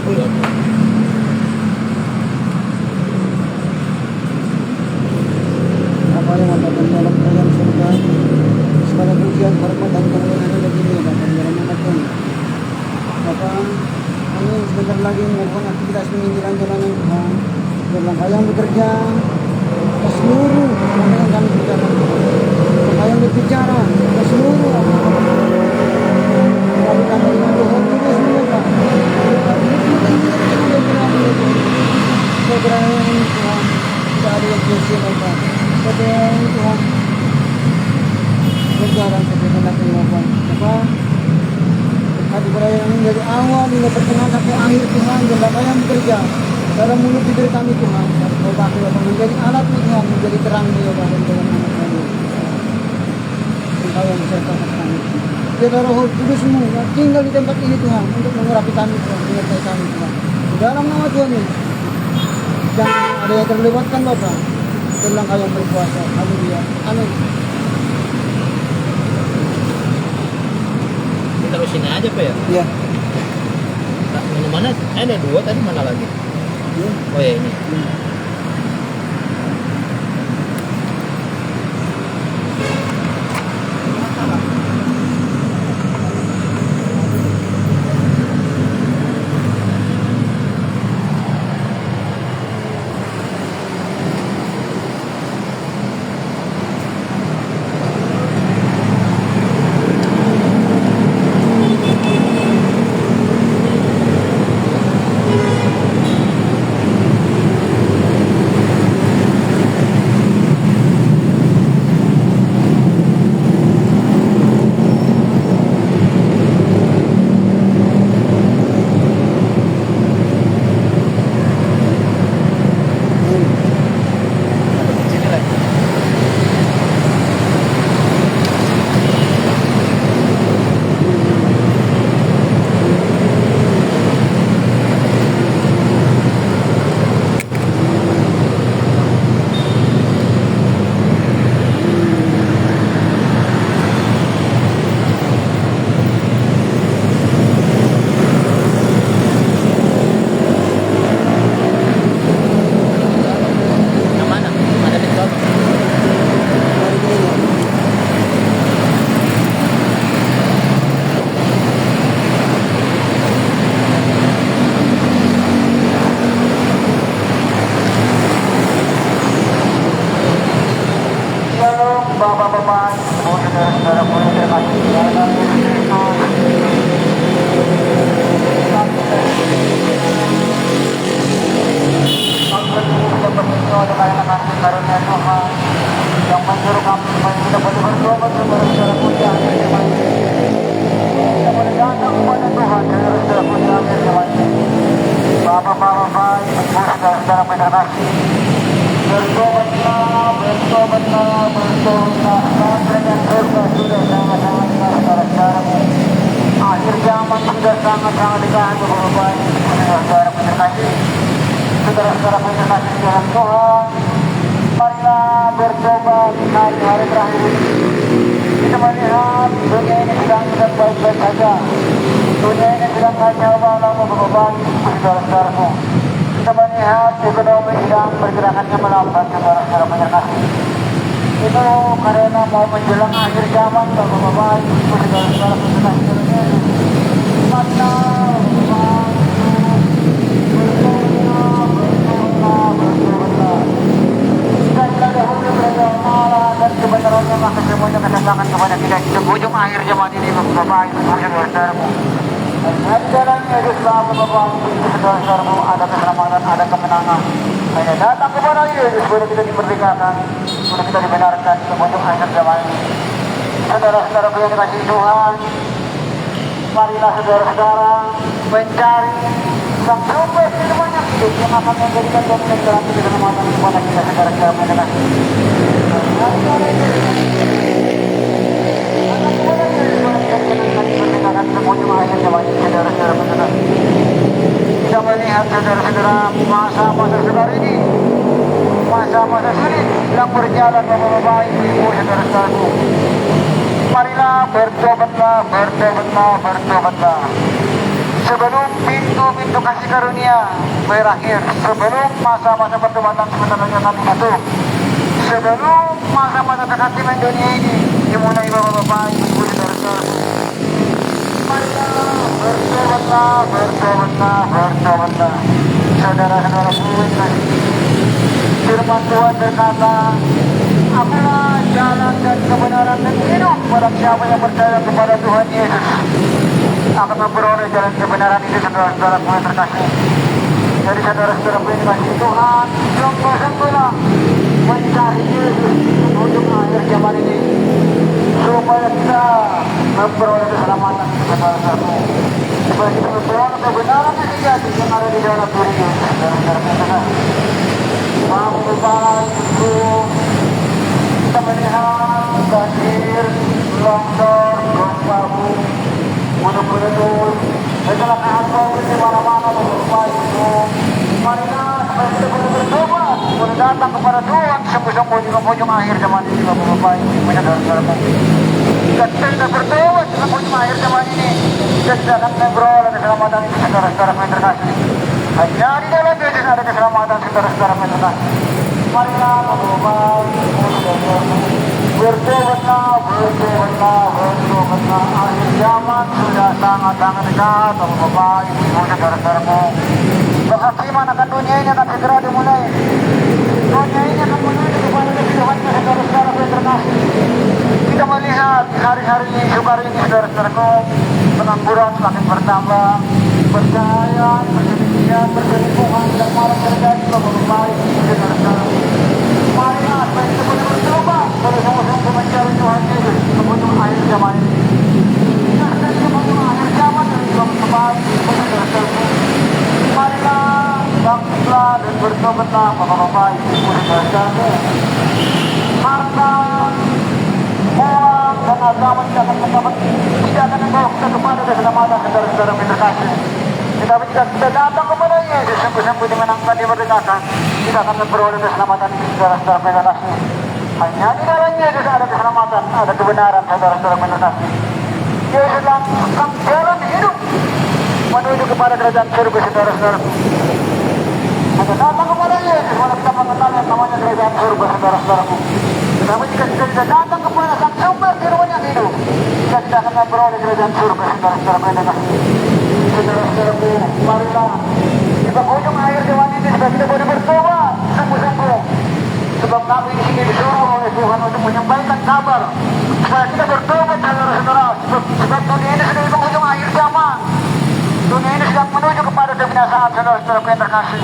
Apa yang ada dalam dalam surga segala pujian hormat dan kemuliaan ada di dunia dan dalam nama Tuhan. Maka kami sebentar lagi melakukan aktivitas penginjilan jalanan Tuhan. Dalam yang bekerja ke seluruh apa yang kami kerjakan, apa yang berbicara ke seluruh kami tambah dengan Tuhan terus mereka keberadaan Tuhan tidak ada yang sia-sia mereka keberadaan Tuhan berjalan seperti hendak Tuhan. Maka hati yang menjadi awal hingga pertengahan sampai akhir Tuhan dalam yang bekerja dalam mulut bibir kami Tuhan, kau pakai Bapak menjadi alat Tuhan, menjadi terang ya Bapak dalam nama kami. Engkau yang besertakan kami. Biarlah Roh Kudus-Mu yang tinggal di tempat ini Tuhan untuk mengurapi kami Tuhan, menyertai kami Tuhan. Di dalam nama Tuhan ini, jangan ada yang terlewatkan Bapak. Itulah Engkau yang berkuasa. Haleluya. Amin. Terusin aja Pak ya? Iya. Mana? Ada 2 tadi, mana lagi? Oh ya ini. Bapak-bapak, saudara-saudara yang terkasih dalam Yesus. Kami bersyukur bersyukur dengan kasih karunia Tuhan yang menyuruh kami supaya kita boleh bertobat kepada saudara pujian yang kita boleh datang kepada Tuhan saudara pujian yang Bapak-bapak, saudara-saudara yang terkasih, bertobatlah, dengan surga sudah sangat-sangat dekat saudara-saudara. Akhir zaman sudah sangat-sangat dekat Bapak-bapak, saudara-saudara yang terkasih. Saudara-saudara yang terkasih dalam Tuhan, marilah bertobat hari-hari terakhir ini. Kita melihat dunia ini sedang tidak baik-baik saja. Dunia ini sedang kacau balau Bapak-bapak, saudara-saudaraku. Kita melihat ekonomi sedang pergerakannya melambat saudara-saudara terkasih. Itu karena mau menjelang akhir zaman Bapak-bapak, saudara-saudara terkasih. Maka jika dahulu berdoa dan kebenarannya maka semuanya kesenangan kepada kita di ujung akhir zaman ini Bapak-bapak, saudara-saudaraku. Dan dalam Yesus Bapak-bapak, saudara-saudaraku, ada keselamatan, ada kemenangan. Hanya datang kepada Yesus boleh kita dimerdekakan, boleh kita dibenarkan di ujung akhir zaman ini. Saudara-saudaraku yang dikasihi Tuhan, marilah saudara-saudara mencari sang sumber semuanya hidup yang akan memberikan dominan dalam keselamatan kepada kita saudara-saudara yang dikasihi. Kita melihat saudara-saudara masa-masa sekarang ini, masa-masa sulit yang berjalan Bapak-bapak Ibu saudara-saudaraku. Marilah bertobatlah. sebelum pintu-pintu kasih karunia berakhir, sebelum masa-masa pertobatan sebenarnya nanti masuk, sebelum masa-masa kekhatiman dunia ini dimulai bapak-bapak, ibu saudara-saudara. Marilah bertobatlah, bertobatlah, bertobatlah, saudara-saudara sekalian. Firman Tuhan berkata, akulah jalan dan kebenaran dan hidup. Barang siapa yang percaya kepada Tuhan Yesus akan memperoleh jalan kebenaran itu, saudara-saudara yang terkasih. Jadi saudara-saudara yang dikasihi Tuhan, sungguh-sungguhlah mencari Yesus untuk akhir zaman ini, supaya kita memperoleh keselamatan, saudara-saudara. Supaya kita memperoleh kebenaran yang sejati yang ada di dalam diri Yesus, saudara-saudara yang terkasih. Bapak Ibu, kita melihat banjir, longsor, gempa bumi, gunung-gunung, kecelakaan COVID di mana-mana, Bapak Ibu. Marilah supaya kita boleh bertobat, boleh datang kepada Tuhan sungguh-sungguh di penghujung akhir zaman ini, Bapak Ibu, saudara-saudara. Dan kita bertobat di penghujung akhir zaman ini, dan kita akan memperoleh keselamatan ini, saudara-saudara yang terkasih. Hanya di dalam Yesus ada keselamatan, saudara-saudara yang terkasih. Marilah bertobat, bertobatlah, bertobatlah, bertobatlah. Akhir zaman sudah sangat-sangat dekat, Bapak Ibu, saudara-saudaraku. Penghakiman akan dunia ini akan segera dimulai. Dunia ini akan menuju kepada kehidupannya, saudara-saudara yang terkasih. Kita melihat hari-hari ini, sukar ini, saudara-saudaraku, pengangguran semakin bertambah, percayaan, perselisihan, perselingkuhan, dan malah terjadi, Bapak Ibu, saudara-saudara. Marilah supaya kita boleh bertobat, boleh sungguh-sungguh mencari Tuhan Yesus menghujung akhir zaman ini. Kita sedang di penghujung akhir zaman dari Bapak Ibu, saudara-saudara. Marilah bangkitlah dan bertobatlah, Bapak Ibu, saudara-saudara. Harta, uang, dan agama tidak akan membawa kita kepada keselamatan, saudara-saudara yang terkasih. Tetapi jika kita datang kepada Yesus sungguh-sungguh dengan angkat dimerdekakan, kita akan memperoleh keselamatan ini, saudara-saudara yang terkasih. Hanya di dalam Yesus ada keselamatan, ada kebenaran, saudara-saudara yang terkasih. Yesus langsung jalan hidup menuju kepada kerajaan surga, saudara-saudara. Hanya datang kepada Yesus, malah kita mengenal yang namanya kerajaan surga, saudara-saudaraku. Tetapi jika kita tidak datang kepada sang sumber firman yang hidup, kita tidak akan memperoleh kerajaan surga, saudara-saudara yang terkasih. Saudara-saudaraku, marilah di penghujung akhir zaman ini supaya kita boleh bertobat sungguh-sungguh. Sebab kami di sini disuruh oleh Tuhan untuk menyampaikan kabar supaya kita bertobat, saudara-saudara. Sebab dunia ini sudah di penghujung akhir zaman. Dunia ini sedang menuju kepada kebinasaan, saudara-saudara yang terkasih.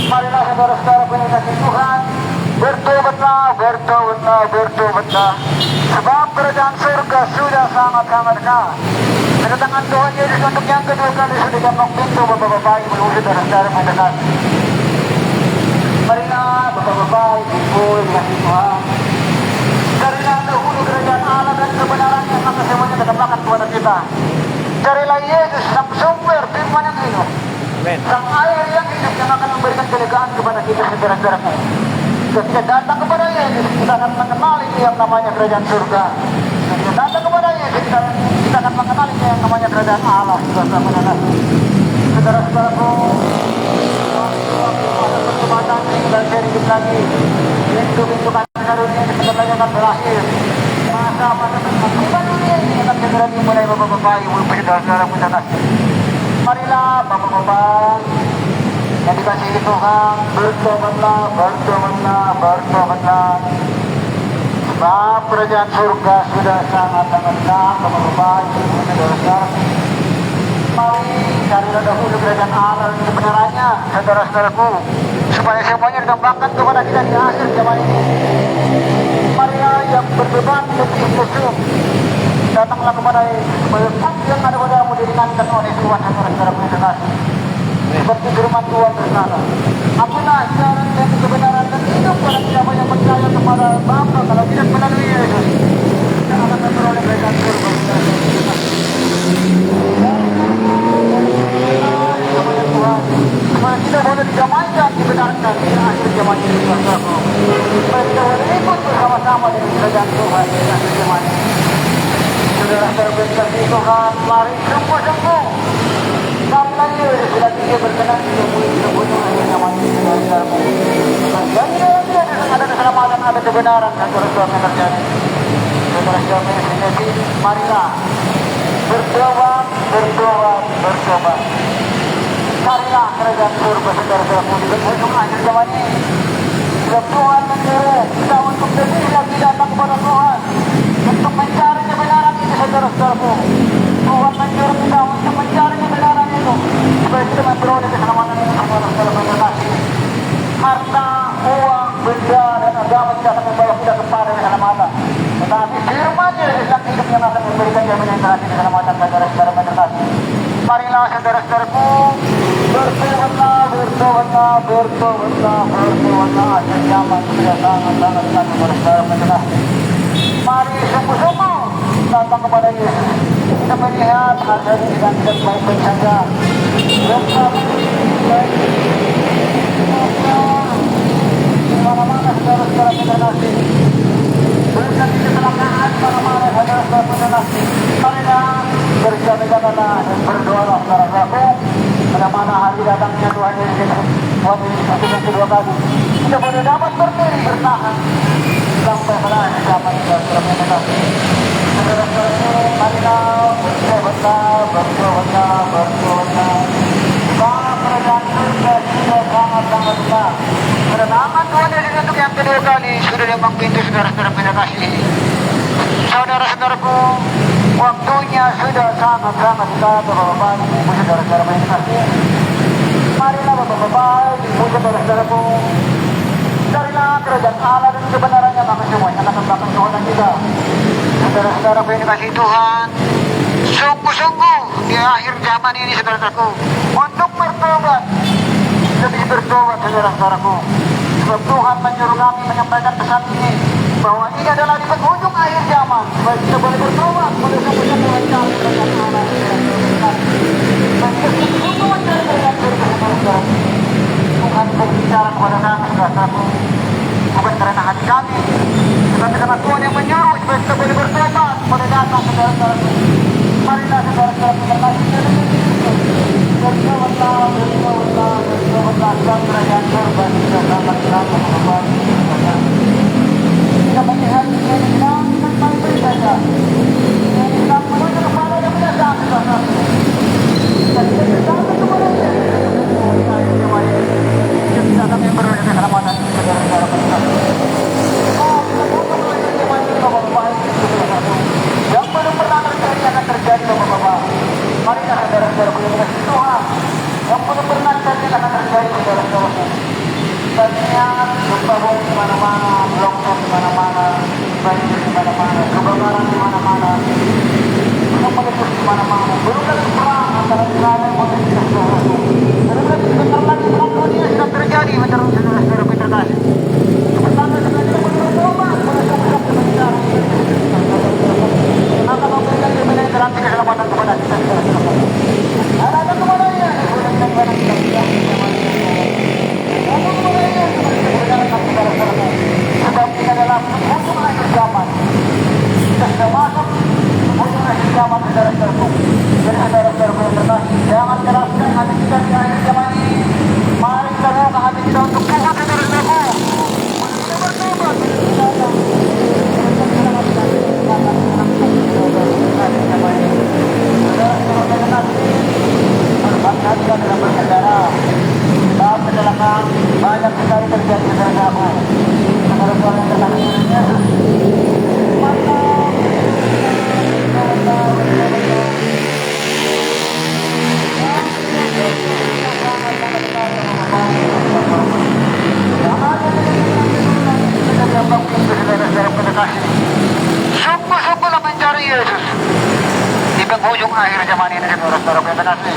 Marilah saudara-saudara yang dikasihi Tuhan, bertobatlah, bertobatlah, bertobatlah. Sebab kerajaan surga sudah sangat-sangat dekat. Kedatangan Tuhan Yesus untuk yang kedua kali sudah gampang pintu, Bapak-bapak, Ibu, saudara-saudara yang terkasih. Marilah Bapak-bapak, Ibu, dikasihi Tuhan. Carilah dahulu kerajaan Allah dan kebenarannya, maka semuanya terdapat kepada kita. Carilah Yesus, sang sumber firman yang hidup, sang air yang hidup yang akan memberikan kelegaan kepada kita, saudara-saudaraku. Ketika datang kepada Yesus, kita akan mengenali yang namanya kerajaan surga. Ketika datang kepada Yesus, kita akan mengenali yang namanya kerajaan Allah, saudara-saudara. Saudara-saudaraku, ada pertobatan dan sedikit lagi. Pintu-pintu kasih karunia sebentar lagi akan berakhir. Masa-masa kehidupan dunia ini akan segera dimulai, Bapak-bapak, Ibu, saudara-saudara yang terkasih. Marilah Bapak-bapak yang dikasihi Tuhan, bertobatlah, bertobatlah, bertobatlah. Sebab kerajaan surga sudah sangat-sangat dekat, Bapak-bapak, Ibu, saudara-saudara. Mari carilah dahulu kerajaan Allah dan kebenarannya, saudara-saudaraku, supaya semuanya dikembangkan kepada kita di akhir zaman ini. Marilah yang berbeban lebih khusus, datanglah kepada Yesus, yang ada padamu diringankan oleh Tuhan, saudara-saudaraku yang terkasih. Seperti firman Tuhan berkata, akulah jalan dan kebenaran dan hidup. Pada siapa yang percaya kepada Bapa, kalau tidak melalui Yesus, kita akan memperoleh kerajaan surga. Supaya kita boleh didamaikan, dibenarkan di akhir zaman ini, saudara-saudaraku. Supaya kita boleh ikut bersama-sama dengan kerajaan Tuhan di akhir zaman ini. Saudara-saudara yang dikasihi Tuhan, mari sungguh-sungguh dia berkenan dia mulai terbunuh akhirnya mati saudara-saudaraku. Dan dia ada keselamatan, ada kebenaran saudara-saudara yang terjadi. Saudara-saudara yang terjadi, marilah bertobat, bertobat, bertobat. Carilah kerajaan surga saudara-saudaraku di penghujung akhir zaman ini. Sebab Tuhan menyuruh kita untuk lebih lagi datang kepada Tuhan, untuk mencari kebenaran itu saudara-saudaraku. Tuhan menyuruh kita untuk mencari kebenaran itu supaya kita memperoleh keselamatan itu saudara-saudara yang terkasih. Harta, uang, benda dan agama tidak akan membawa kita kepada keselamatan. Tetapi firman-Nya dari sang hidup yang akan memberikan jaminan terakhir keselamatan saudara-saudara yang terkasih. Marilah saudara-saudaraku, bertobatlah, bertobatlah, bertobatlah, bertobatlah. Akhir zaman sudah sangat-sangat saudara-saudara yang terkasih. Mari sungguh-sungguh datang kepada Yesus. Kita melihat ada dan tidak baik-baik saja. Di mana-mana saudara-saudara yang terkasih. Berkat kecelakaan mana-mana saudara-saudara yang terkasih. Marilah berjaga-jagalah dan berdoalah saudara-saudaraku. Pada mana hari datangnya Tuhan Yesus, Tuhan Yesus yang kedua kali, kita boleh dapat berdiri bertahan sampai pada akhir zaman saudara-saudara yang terkasih. Saudara-saudaraku, marilah bertobatlah, bertobatlah, bertobatlah. Karena kerajaan surga sudah sangat-sangat besar. Kedatangan Tuhan Yesus untuk yang kedua kali sudah lembang pintu saudara-saudara yang terkasih. Saudara-saudaraku, waktunya sudah sangat-sangat dekat, Bapak-Bapak, Ibu saudara-saudara yang terkasih. Marilah Bapak-Bapak, Ibu saudara-saudaraku, carilah kerajaan Allah dan kebenarannya, maka semuanya akan belakang Tuhan kita. Saudara-saudara yang dikasihi Tuhan, sungguh-sungguh di akhir zaman ini saudara-saudaraku, untuk bertobat, lebih bertobat saudara-saudaraku. Sebab Tuhan menyuruh kami menyampaikan pesan ini, bahwa ini adalah di penghujung akhir zaman, supaya kita boleh bertobat, boleh semuanya melancar kerajaan Allah. Dan sesungguhnya dari kerajaan surga, Tuhan berbicara kepada kami saudara-saudaraku, bukan karena hati kami, tetapi karena Tuhan yang menyuruh supaya kita boleh bertobat, boleh datang saudara-saudaraku. Marilah saudara-saudaraku terkasih, bertobatlah, bertobatlah, bertobatlah, sebab kerajaan surga sudah sangat-sangat berubah. Kita melihat dunia ini sedang baik-baik saja. Dunia ini sedang menuju kepada yang biasa saudara-saudaraku. Dan kita sedang kepada Dia. Kita bisa kami beroleh keselamatan saudara-saudara terkasih. Kita butuh belajar zaman ini Bapak-Bapak, saudara-saudaraku. Yang belum pernah terjadi akan terjadi Bapak-Bapak. Marilah saudara-saudara yang dikasihi Tuhan, yang belum pernah terjadi akan terjadi saudara-saudaraku. Banyak gempa bumi di mana-mana, longsor di mana-mana, banjir di mana-mana, kebakaran di mana-mana, gunung meletus di mana-mana, belum lagi perang antara Israel dan Palestina saudaraku. Belum lagi sebentar lagi perang dunia sedang terjadi saudara-saudara yang terkasih. Pertama kita boleh bertobat, boleh sungguh-sungguh berbicara. Maka memberikan kebenaran garansi keselamatan kepada kita saudara-saudara. Ada kepadanya, boleh kita kepada kita. Sebab ini adalah penghujung akhir zaman. Kita sudah masuk penghujung akhir zaman saudara-saudaraku. Jadi saudara-saudaraku yang terkasih, jangan keraskan hati kita di akhir zaman ini. Mari kita buka hati kita untuk Tuhan saudara-saudaraku. Kita bertobat, kita datang. Saudara-saudara yang terkasih, berhati-hati dalam berkendara. Saat kecelakaan banyak sekali terjadi saudara-saudaraku. Saudara-saudara yang terkasih Yesus, mantap. Sungguh-sungguhlah mencari Yesus di penghujung akhir zaman ini saudara-saudara yang terkasih,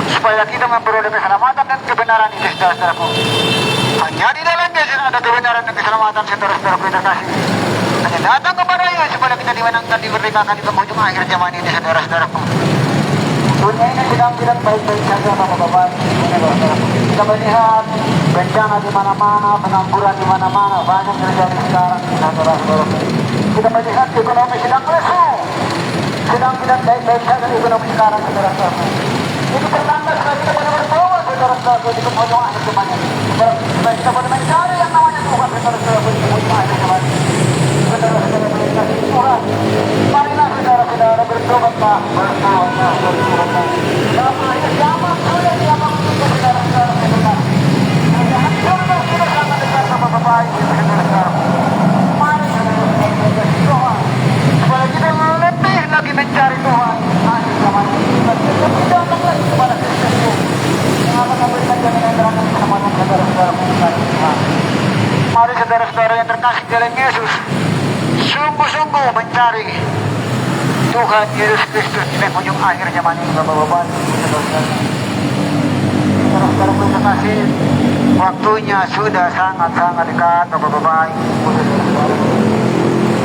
supaya kita memperoleh keselamatan dan kebenaran itu saudara-saudaraku. Hanya di dalam Yesus ada kebenaran dan keselamatan saudara-saudaraku yang terkasih. Hanya datang kepada Yesus supaya kita dimenangkan, dimerdekakan di penghujung akhir zaman ini saudara-saudaraku. Dunia ini sedang tidak baik-baik saja Bapak-Bapak, saudara-saudaraku. Kita melihat bencana di mana-mana, pengangguran di mana-mana, banyak terjadi sekarang saudara-saudaraku. Kita melihat ekonomi sedang lesu, sedang tidak baik-baik saja ekonomi sekarang saudara-saudaraku. Ini pertanda supaya kita boleh bertobat. saudaraku di penghujung akhir zaman ini. Supaya kita boleh mencari yang namanya Tuhan saudara-saudaraku di penghujung akhir zaman ini. Saudara-saudara yang dikasihi Tuhan, marilah saudara-saudara bertobatlah, bertobatlah, bertobatlah. Dalam akhir zaman sudah diabang kita saudara-saudara yang dikasihi. Surga sudah sangat dekat Bapak-bapak Ibu saudara-saudara. Mari saudara-saudara yang dikasihi Tuhan, supaya kita lebih lagi mencari Tuhan akhir zaman ini. Kita berdatang lagi kepada Kristus yang akan memberikan jaminan terang keselamatan saudara-saudara mencari Tuhan. Mari saudara-saudara yang terkasih dalam Yesus, sungguh-sungguh mencari Tuhan Yesus Kristus di penghujung akhir zaman ini, Bapak-bapak, saudara-saudara. Saudara-saudara yang terkasih, waktunya sudah sangat-sangat dekat, Bapak-bapak, saudara-saudara.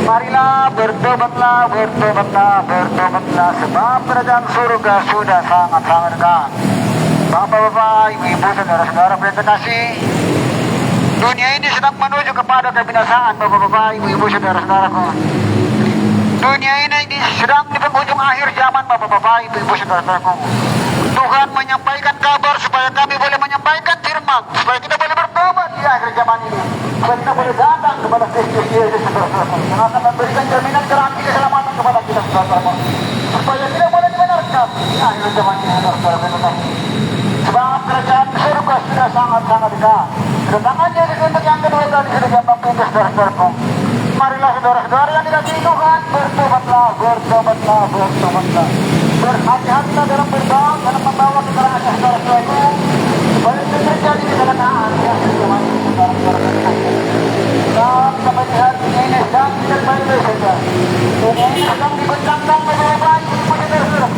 Marilah bertobatlah, bertobatlah, bertobatlah, sebab kerajaan surga sudah sangat-sangat dekat. Bapak-bapak, ibu-ibu, saudara-saudara yang terkasih, dunia ini sedang menuju kepada kebinasaan, Bapak-bapak, ibu-ibu, saudara-saudaraku. Dunia ini sedang di penghujung akhir zaman, Bapak-bapak, ibu-ibu, saudara-saudaraku. Tuhan menyampaikan kabar supaya kami boleh menyampaikan firman, supaya kita boleh bertobat di akhir zaman ini, supaya kita boleh datang kepada Kristus Yesus, saudara-saudaraku, yang akan memberikan jaminan garansi keselamatan kepada kita, saudara-saudaraku, supaya kita boleh dibenarkan di akhir zaman ini, saudara-saudaraku. Sebab kerajaan surga sudah sangat-sangat dekat. Kedatangan Yesus untuk yang kedua kali sudah diambang pintu, saudara-saudaraku. Marilah saudara-saudara yang dikasihi Tuhan, bertobatlah, bertobatlah, bertobatlah. Berhati-hatilah dalam berdoa, dalam membawa keterangan saudara-saudaraku, supaya tidak terjadi kecelakaan di akhir zaman ini, saudara-saudara. Dan sampai di hari ini sedang tidak baik-baik saja. Dunia ini sedang dibentangkan oleh baik, saudara-saudara.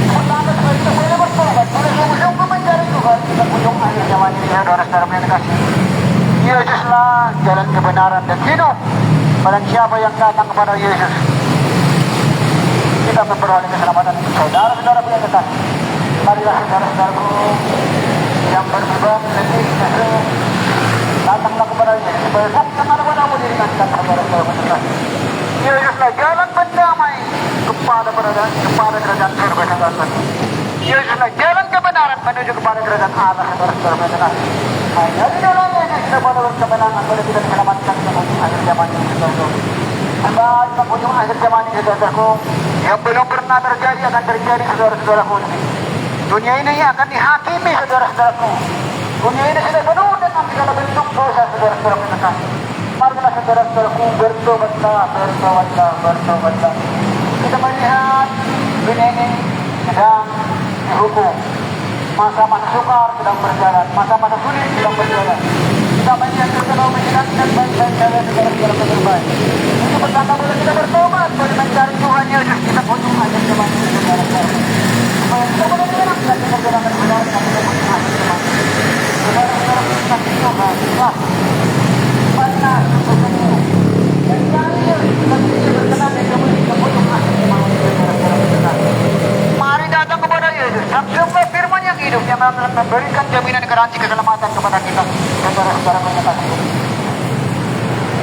Pertama supaya kita boleh bertobat, boleh sungguh-sungguh mencari Tuhan di penghujung akhir zaman ini, saudara-saudara yang dikasihi. Yesuslah jalan kebenaran dan hidup. Barang siapa yang datang kepada Yesus, kita memperoleh keselamatan. Saudara-saudara yang kekasih, marilah saudara-saudaraku yang berbeban letih, datanglah kepada Yesus supaya sabda mana-manamu diringankan, saudara-saudara yang kekasih. Yesuslah jalan berdamai kepada kerajaan surga, saudara-saudara. Yesuslah jalan kebenaran menuju kepada kerajaan Allah, saudara-saudara yang kekasih. Hanya di dalam Yesus kita boleh kemenangan, boleh kita diselamatkan di penghujung akhir zaman ini, saudara-saudara. Sebab di penghujung akhir zaman ini, saudara-saudaraku, yang belum pernah terjadi akan terjadi, saudara-saudaraku. Dunia ini akan dihakimi, saudara-saudaraku. Dunia ini sudah penuh dengan segala bentuk dosa, saudara-saudaraku yang terkasih. Marilah saudara-saudaraku bertobatlah, bertobatlah, bertobatlah. Kita melihat dunia ini sedang dihukum. Masa-masa sukar sedang berjalan, masa-masa sulit sedang berjalan. Kita melihat kalau menjalankan baik-baik saja, saudara-saudara yang terbaik. Untuk pertama boleh kita bertobat, boleh mencari Tuhan Yesus kita penghujung akhir zaman ini, saudara-saudara. Supaya kita boleh menyerahkan perjalanan benar sampai penghujung akhir zaman ini. Saudara-saudara kita Tuhan, marilah sungguh-sungguh mencari Yesus kita bisa berkenan di penghujung akhir zaman ini, saudara-saudara. Mari datang kepada Yesus, sampai firman yang hidup yang akan memberikan jaminan garansi keselamatan kepada kita, saudara-saudara yang terkasih.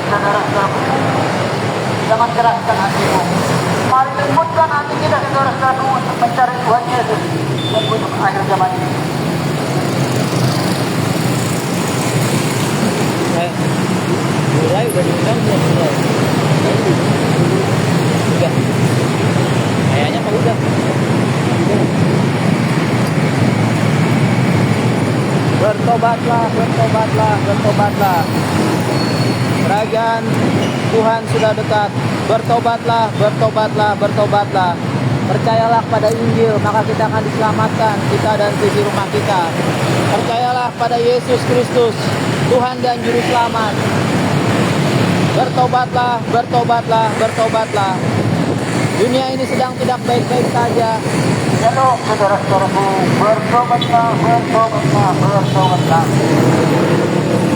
Saudara-saudara, jangan keraskan hatimu. Mari lembutkan hati kita, saudara-saudara, untuk mencari Tuhan Yesus dan untuk akhir zaman ini. Mulai udah diundang belum? Udah. Kayaknya kok udah. Bertobatlah, bertobatlah, bertobatlah. Kerajaan Tuhan sudah dekat. Bertobatlah, bertobatlah, bertobatlah. Percayalah pada Injil, maka kita akan diselamatkan, kita dan sisi rumah kita. Percayalah pada Yesus Kristus, Tuhan dan Juru Selamat. Bertobatlah, bertobatlah, bertobatlah. Dunia ini sedang tidak baik-baik saja. Shalom, saudara-saudaraku, bertobatlah, bertobatlah, bertobatlah.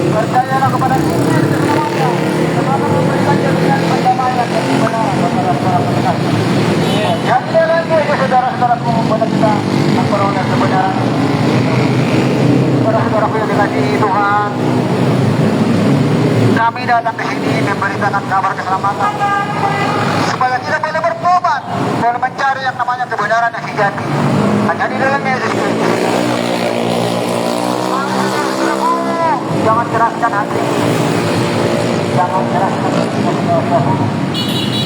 Percayalah kepada Injil keselamatan, sebab memberikan jaminan pendamaian dan kebenaran, saudara-saudara terkasih. Jadi dalam Yesus, saudara-saudaraku, kepada kita memperoleh kebenaran. Saudara-saudaraku yang dikasihi Tuhan, kami datang ke sini memberitakan kabar keselamatan, supaya kita boleh bertobat, boleh mencari yang namanya kebenaran yang sejati hanya di dalam Yesus Kristus. kasih. Jangan keras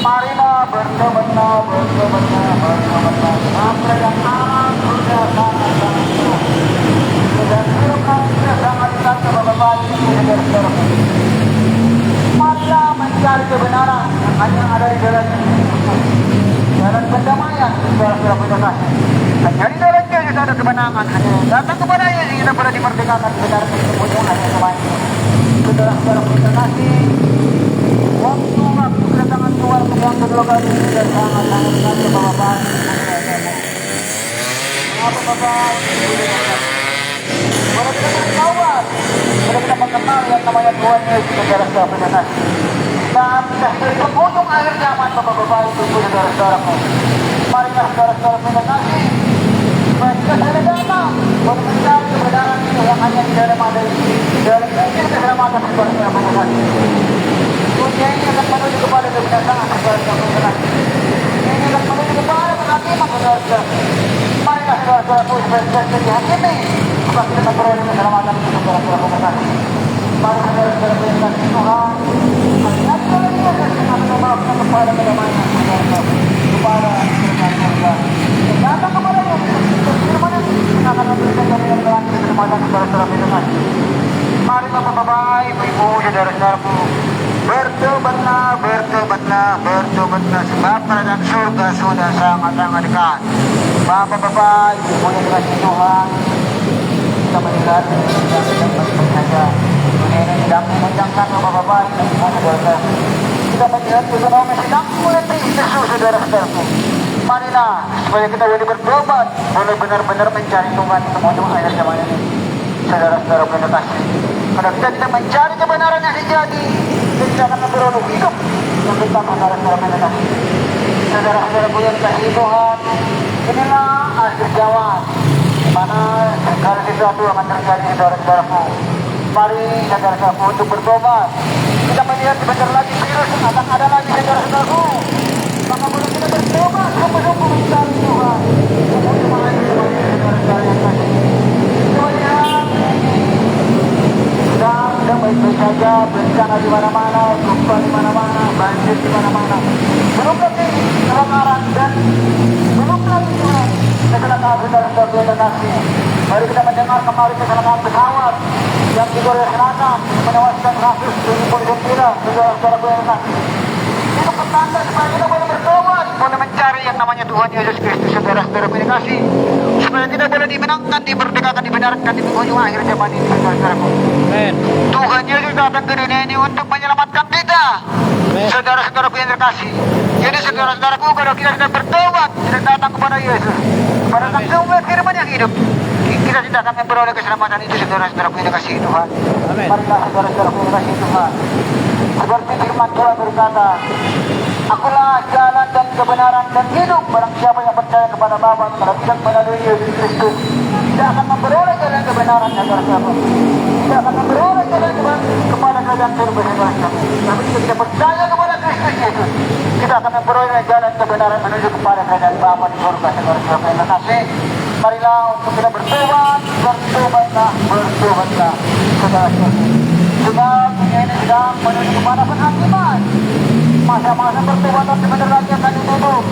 marilah bertobatlah, bertobatlah, bertobatlah. Sampai yang aman sudah sangat-sangat keras. Sudah sangat dekat Bapak-Bapak saudara-saudara. Marilah mencari kebenaran yang hanya ada di dalam jalan pendamaian, saudara-saudara kasih. Hanya di dalam Yesus ada kemenangan. Hanya datang kepada Yesus kita pada dimerdekakan benar kemudian hanya kembali. Saudara-saudara kasih. Waktu kedatangan Tuhan yang kedua kali sudah sangat-sangat dekat Bapak-Bapak. Bapak-Bapak, kalau kita bertaubat, kalau kita mengenal yang namanya Tuhan Yesus, saudara-saudara kasih. Dan sudah dari penghujung akhir zaman Bapak-Bapak itu saudara-saudaraku. Marilah saudara-saudara kasih. Supaya kita sadar datang untuk mencari kebenaran itu yang hanya di dalam ada dalam mungkin keselamatan saudara-saudara kasih. Dunia ini akan menuju kepada kebinasaan saudara-saudara. Ini akan menuju kepada kehakiman saudara-saudara. Marilah saudara-saudaraku supaya kita dihakimi supaya kita memperoleh keselamatan saudara-saudara. Mari saudara-saudara yang kasih Tuhan. Ayatkan lagi akan memaafkan kepada kedamaian kepada saudara-saudara. Datang kepada firman yang akan memberikan jaminan Tuhan keselamatan saudara-saudara. Mari Bapak-Bapak, Ibu-ibu, saudara-saudaraku, bertobatlah, bertobatlah, bertobatlah, sebab kerajaan surga sudah sangat-sangat dekat. Bapak-bapak, Ibu yang dikasihi Tuhan, kita melihat yang baik-baik saja. Dunia ini sedang mencangkan Bapak-bapak, Ibu saudara. Kita melihat ekonomi sedang mulai terisu saudara-saudaraku. Marilah supaya kita boleh bertobat, boleh benar-benar mencari Tuhan di ujung akhir zaman ini. Saudara-saudara yang kasih. Kalau kita tidak mencari kebenaran yang sejati, kita akan memperoleh hidup yang kita saudara-saudara. Saudara-saudaraku yang kasih Tuhan, inilah akhir zaman di mana segala sesuatu akan terjadi saudara-saudaraku. Mari saudara-saudaraku untuk bertobat. Kita melihat sebentar lagi virus akan ada lagi saudara-saudaraku. Maka boleh kita bertobat sungguh-sungguh mencari Tuhan. Saudara-saudara yang kasih. Sedang baik-baik saja, bencana di mana-mana, gempa di mana-mana, banjir di mana-mana. Belum lagi kebakaran dan belum lagi Tuhan kecelakaan saudara-saudara yang kasih. Mari kita mendengar kemarin kecelakaan pesawat yang di Korea Selatan menewaskan 179 saudara-saudara yang kasih. Itu petanda supaya kita boleh bertobat, boleh mencari yang namanya Tuhan Yesus Kristus saudara-saudara yang kasih. Supaya kita boleh dimenangkan, dimerdekakan, dibenarkan di penghujung akhir zaman ini saudara-saudaraku. Amen. Tuhan Yesus datang ke dunia ini untuk menyelamatkan kita, saudara-saudaraku yang terkasih. Jadi saudara-saudaraku, kalau kita sudah bertobat, kita datang kepada Yesus, kepada sumber firman yang hidup, kita tidak akan memperoleh keselamatan itu saudara-saudaraku yang terkasih Tuhan. Amen. Marilah saudara-saudaraku yang terkasih Tuhan. Seperti firman Tuhan berkata, Akulah jalan dan kebenaran dan hidup. Barang siapa yang percaya kepada Bapa, kalau tidak melalui Yesus Kristus, tidak akan memperoleh jalan kebenaran saudara-saudaraku. Tidak akan memperoleh jalan kepada kerajaan surga saudara-saudaraku. Tapi jika kita percaya kepada Kristus Yesus, kita akan memperoleh jalan kebenaran menuju kepada kerajaan Bapa di surga saudara-saudaraku yang terkasih. Marilah untuk kita bertobat, bertobatlah, bertobatlah saudara-saudaraku. Sebab dunia ini sedang menuju kepada penghakiman. Masa-masa pertobatan sebentar lagi akan ditutup.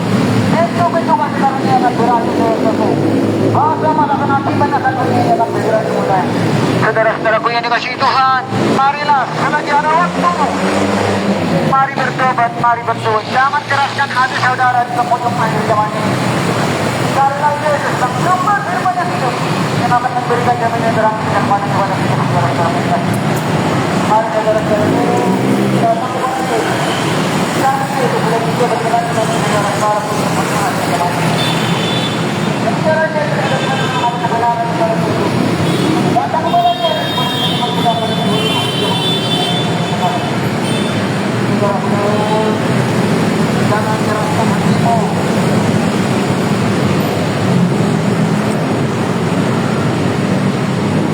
Pintu-pintu kasih karunia akan berakhir saudaraku. Masa-masa penghakiman akan berakhir mulai. Saudara-saudaraku yang dikasihi Tuhan, marilah selagi ada waktu. Mari bertobat, mari bertobat. Jangan keraskan hati saudara di penghujung akhir zaman ini. Karena Yesus sang sumber firman yang hidup yang akan memberikan jaminan terang dan mana kepada kita saudara-saudara. Mari saudara-saudara datang kepada Yesus. Karena Yesus sudah juga berkenan dengan saudara-saudara untuk berkenan dengan dan caranya kita dapat mengenal kebenaran kepada Yesus. Datang kepada Yesus untuk kita berkenan. Jangan keraskan hatimu.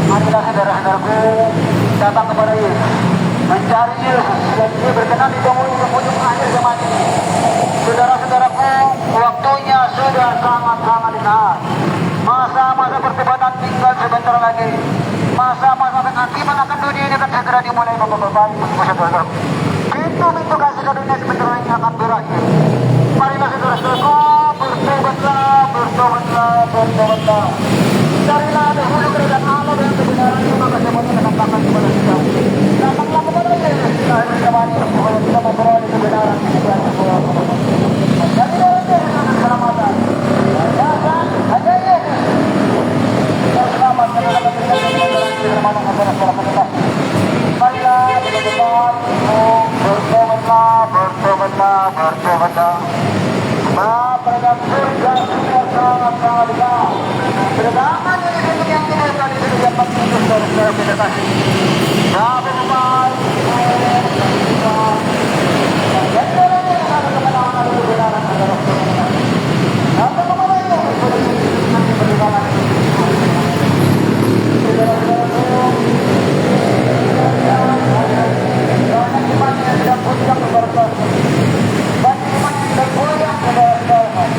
Marilah saudara-saudaraku datang kepada Yesus, mencari Yesus dan dia berkenan di penghujung akhir zaman ini. Saudara-saudaraku, waktunya sudah sangat-sangat dekat. Masa-masa pertobatan tinggal sebentar lagi. Masa-masa penghakiman akan dunia ini akan sudah dimulai Bapak-Bapak, Saudara-saudara. Pintu-pintu kasih karunia sebentar lagi akan berakhir. Marilah saudara-saudaraku, bertobatlah, bertobatlah, bertobatlah. Carilah dahulu kerajaan Allah dan kebenaran itu, maka semuanya akan datang kepada kita. Datanglah kepada Yesus, akhir zaman supaya kita memperoleh kebenaran di dalam sebuah dan di dalam Yesus ada keselamatan. Ya kan? Hanya Yesus. Kita selamat karena kita berikan kebenaran di dalam mana saudara-saudara kita. Marilah bertobat, bertobatlah, bertobatlah, bertobatlah. Pada surga sudah sangat-sangat dekat. Kedatangan dari sini yang dimulai di dunia pasti saudara-saudara kita kasih. Bapak-bapak, dan jalan yang ada kebenaran dan kebenaran saudara-saudara. Sampai kemana yang nanti berjalan banyak iman yang sedang puncak keberkatan. Banyak iman yang sedang goyang keberkatan.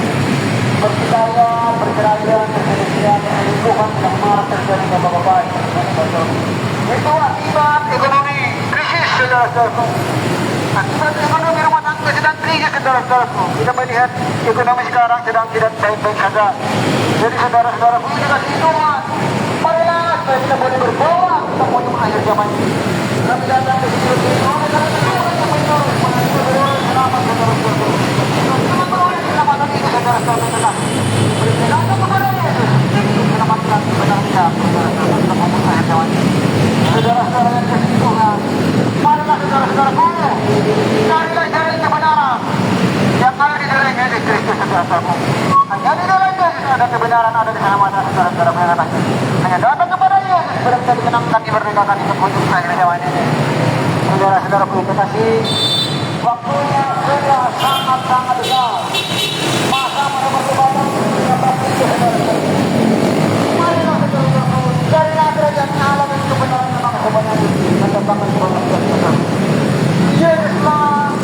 Percaya, perceraian, perselisihan, perselingkuhan yang marah terjadi Bapak-Bapak. Itu akibat ekonomi krisis saudara-saudaraku. Akibat ekonomi rumah tangga sedang krisis saudara-saudaraku. Kita melihat ekonomi sekarang sedang tidak baik-baik saja. Jadi saudara-saudaraku ini kasih Tuhan. Marilah supaya kita boleh berbawa kita menuju akhir zaman ini. Kami datang ke sini karena Tuhan yang menyuruh mengatur selamat saudara-saudaraku. Kita beroleh keselamatan itu saudara-saudara. Berjalan kepada Yesus. Selamatkan benar kita saudara-saudara untuk menuju akhir zaman ini. Saudara-saudara yang kasih Tuhan. Marilah saudara-saudaraku. Carilah jalan kebenaran yang ada di dalam Yesus Kristus saudara-saudaraku. Hanya di dalam Yesus ada kebenaran, ada keselamatan saudara-saudara mengenai. Hanya datang kepada Yesus sebelum kita dikenangkan, dimerdekakan, ikut wujud akhir zaman ini. Saudara-saudaraku yang kasih, waktunya sudah sangat-sangat dekat. Masa menemukan kita pasti saudara-saudara. Marilah saudara-saudaraku, carilah kerajaan Allah dan kebenaran memang sebenarnya mendatangkan kebenaran. Yesuslah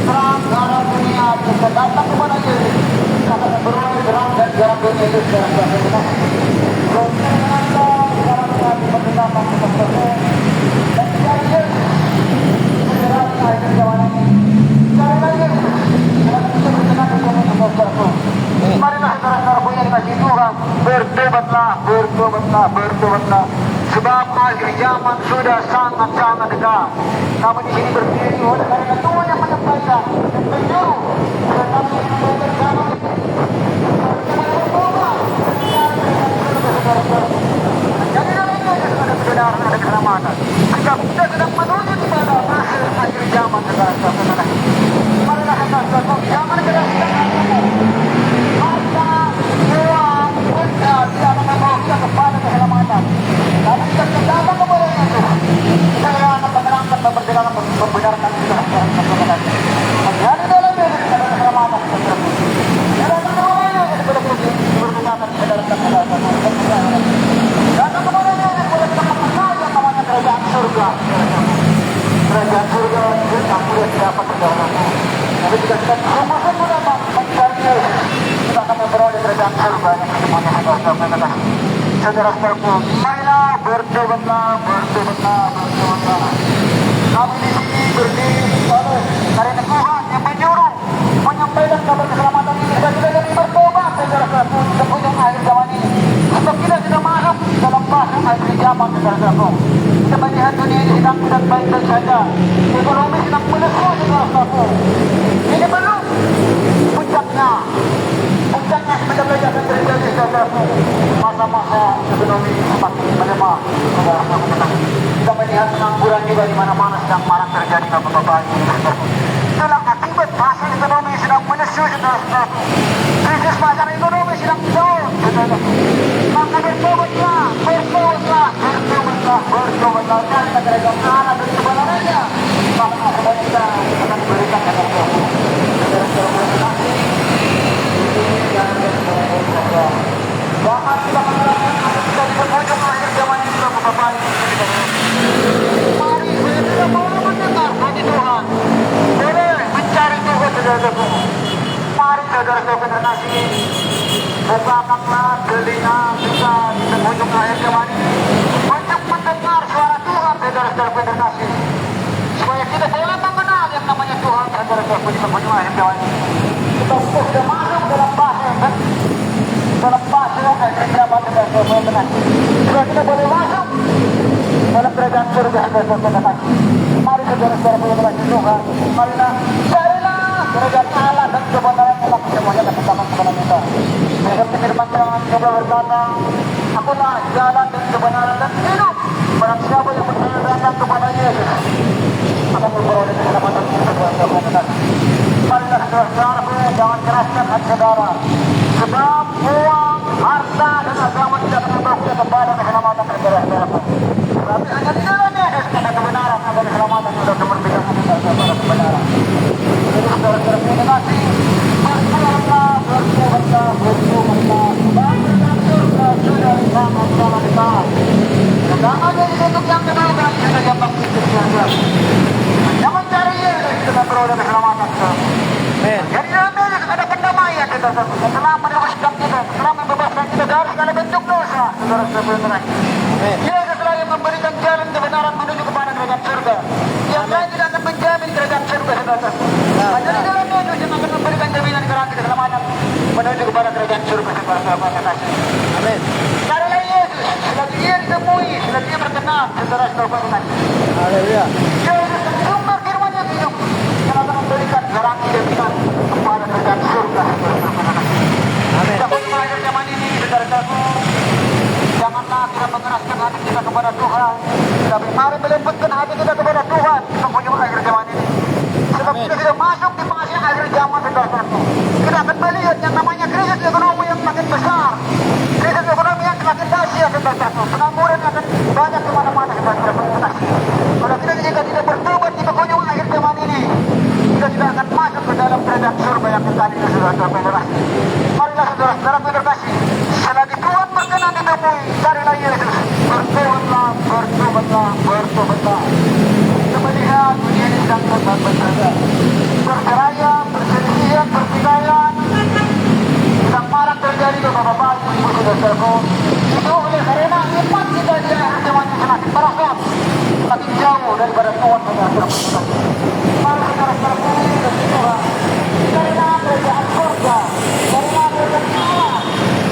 terang garam dunia. Kita datang kepada Yesus. Kita akan beroleh terang dan garam dunia itu saudara-saudara. Marilah saudara-saudaraku yang kasih Tuhan, bertobatlah, bertobatlah, bertobatlah. Sebab akhir zaman sudah sangat-sangat dekat. Kami di sini berdiri oleh karena Tuhan yang menyampaikan dan menyuruh dan kami bersama jadi dalam Yesus ada kebenaran, ada keselamatan. Sebab kita sedang menuju kepada akhir zaman saudara-saudara. Marilah saudara-saudara, jangan kita sedang harta, uang, benda tidak akan membawa kita kepada keselamatan. Karena kita datang kepada Yesus, kita akan menerangkan, memperjelaskan, membenarkan saudara-saudara. Jadi dalam Yesus ada keselamatan saudara-saudara. Dalam keselamatan Yesus ada kebenaran, saudara-saudara. Datang kepada Yesus boleh kita percaya namanya kerajaan surga. Kerajaan surga kita boleh dapat saudara-saudara. Tapi jika kita sungguh-sungguh dapat mencari Yesus, kita akan memperoleh kerajaan surga yang semuanya saudara-saudara. Saudara-saudaraku, marilah bertobatlah, bertobatlah, bertobatlah. Kami di sini berdiri oleh karena Tuhan yang menyuruh menyampaikan kabar keselamatan ini. Dan kita jadi bertobat saudara-saudaraku di penghujung akhir zaman ini. Sebab kita sudah masuk dalam fase akhir zaman saudara-saudaraku. Kita melihat dunia ini sedang tidak baik-baik saja. Ekonomi sedang menesu saudara-saudaraku. Ini belum puncaknya. Puncaknya sebenarnya akan terjadi saudara-saudaraku. Masa-masa ekonomi semakin melemah saudara-saudara. Kita melihat pengangguran juga di mana-mana sedang marak terjadi bapak-bapak. Itulah akibat fase ekonomi sedang menesu saudara-saudaraku. Krisis pasar ekonomi sedang jauh saudara. Maka bertobatlah, bertobatlah, bertobatlah, bertobatlah. Karena kerajaan Allah dan kebenarannya, maka semua kita akan diberikan saudara-saudaraku. Saudara-saudaraku, bahkan kita menerangkan apa kita di penghujung akhir zaman ini bapak-bapak. Mari saya tidak mau mendengar hati Tuhan. Boleh mencari Tuhan saudara-saudaraku. Mari saudara-saudara terkasih, bukakanlah telinga kita di penghujung akhir zaman ini untuk mendengar suara Tuhan saudara-saudara terkasih. Supaya kita boleh mengenal yang namanya Tuhan, saudara-saudara penyembah yang Tuhan. Kita sudah masuk dalam fase kehidupan saudara-saudara terkasih. Supaya kita boleh masuk dalam kerajaan surga, saudara-saudara terkasih. Mari saudara-saudara terkasih Tuhan, marilah carilah kerajaan Allah dan kebenaran Allah semuanya akan datang kepada kita. Seperti firman Tuhan juga berkata, akulah jalan dan kebenaran dan hidup. Barang siapa yang percaya datang kepada Yesus akan memperoleh keselamatan. Marilah saudara-saudara, jangan keraskan hati saudara. Sebab uang, harta dan agama tidak akan membawa kita kepada keselamatan saudara-saudara. Tapi hanya di dalam Yesus ada kebenaran, ada keselamatan yang sudah memberikan saudara-saudara kebenaran. Jadi saudara-saudara terima kasih. Bertobatlah, bertobatlah, bertobatlah. Bangkitlah surga sudah sama-sama kita. Jangan jadi untuk yang kedua dan kita yang bangkit surga. Jangan cari Yesus dengan beroleh keselamatan. Amin. Jadi dalam Yesus ada pendamaian kita. Setelah membebaskan kita, setelah membebaskan kita dari segala bentuk dosa, saudara-saudara. Amin. Yesus lah yang memberikan jalan kebenaran menuju kepada kerajaan surga. Yang lain tidak akan menjamin kerajaan surga, saudara. Hanya di dalam Yesus yang akan memberikan jaminan garansi keselamatan menuju kepada kerajaan surga, saudara-saudara. Amin. Carilah Yesus, selagi Ia ditemui, selagi Ia berkenan, saudara-saudara. Haleluya. Yesus yang sumber firman yang hidup yang akan memberikan garansi jaminan kepada kerajaan surga, saudara-saudara. Amin. Kita pun akhir zaman ini, saudara-saudara. Janganlah kita mengeraskan hati kita kepada Tuhan, tapi mari melembutkan hati kita kepada Tuhan di penghujung akhir zaman ini. Sebab kita sudah masuk di fase akhir zaman, saudara-saudara. Kita akan melihat yang namanya krisis ekonomi yang makin besar, krisis ekonomi yang semakin dahsyat, saudara-saudara. Pengangguran akan banyak kemana-mana, saudara-saudara. Kalau kita jika tidak bertobat di penghujung akhir zaman ini, kita tidak akan masuk ke dalam kerajaan surga yang kita ini, saudara-saudara. Marilah saudara-saudara terkasih, selagi Tuhan berkenan ditemui, carilah Yesus. Bertobatlah, bertobatlah, bertobatlah. Kita melihat dunia ini sedang terbang-bang. Perceraian, perselisihan, pertikaian sedang marak terjadi di bapak-bapak, ibu saudara-saudaraku. Itu oleh karena iman kita di akhir zaman yang semakin merosot, semakin jauh daripada Tuhan, saudara-saudaraku. Mari saudara-saudaraku, Tuhan, carilah kerajaan surga, carilah kerajaan Allah.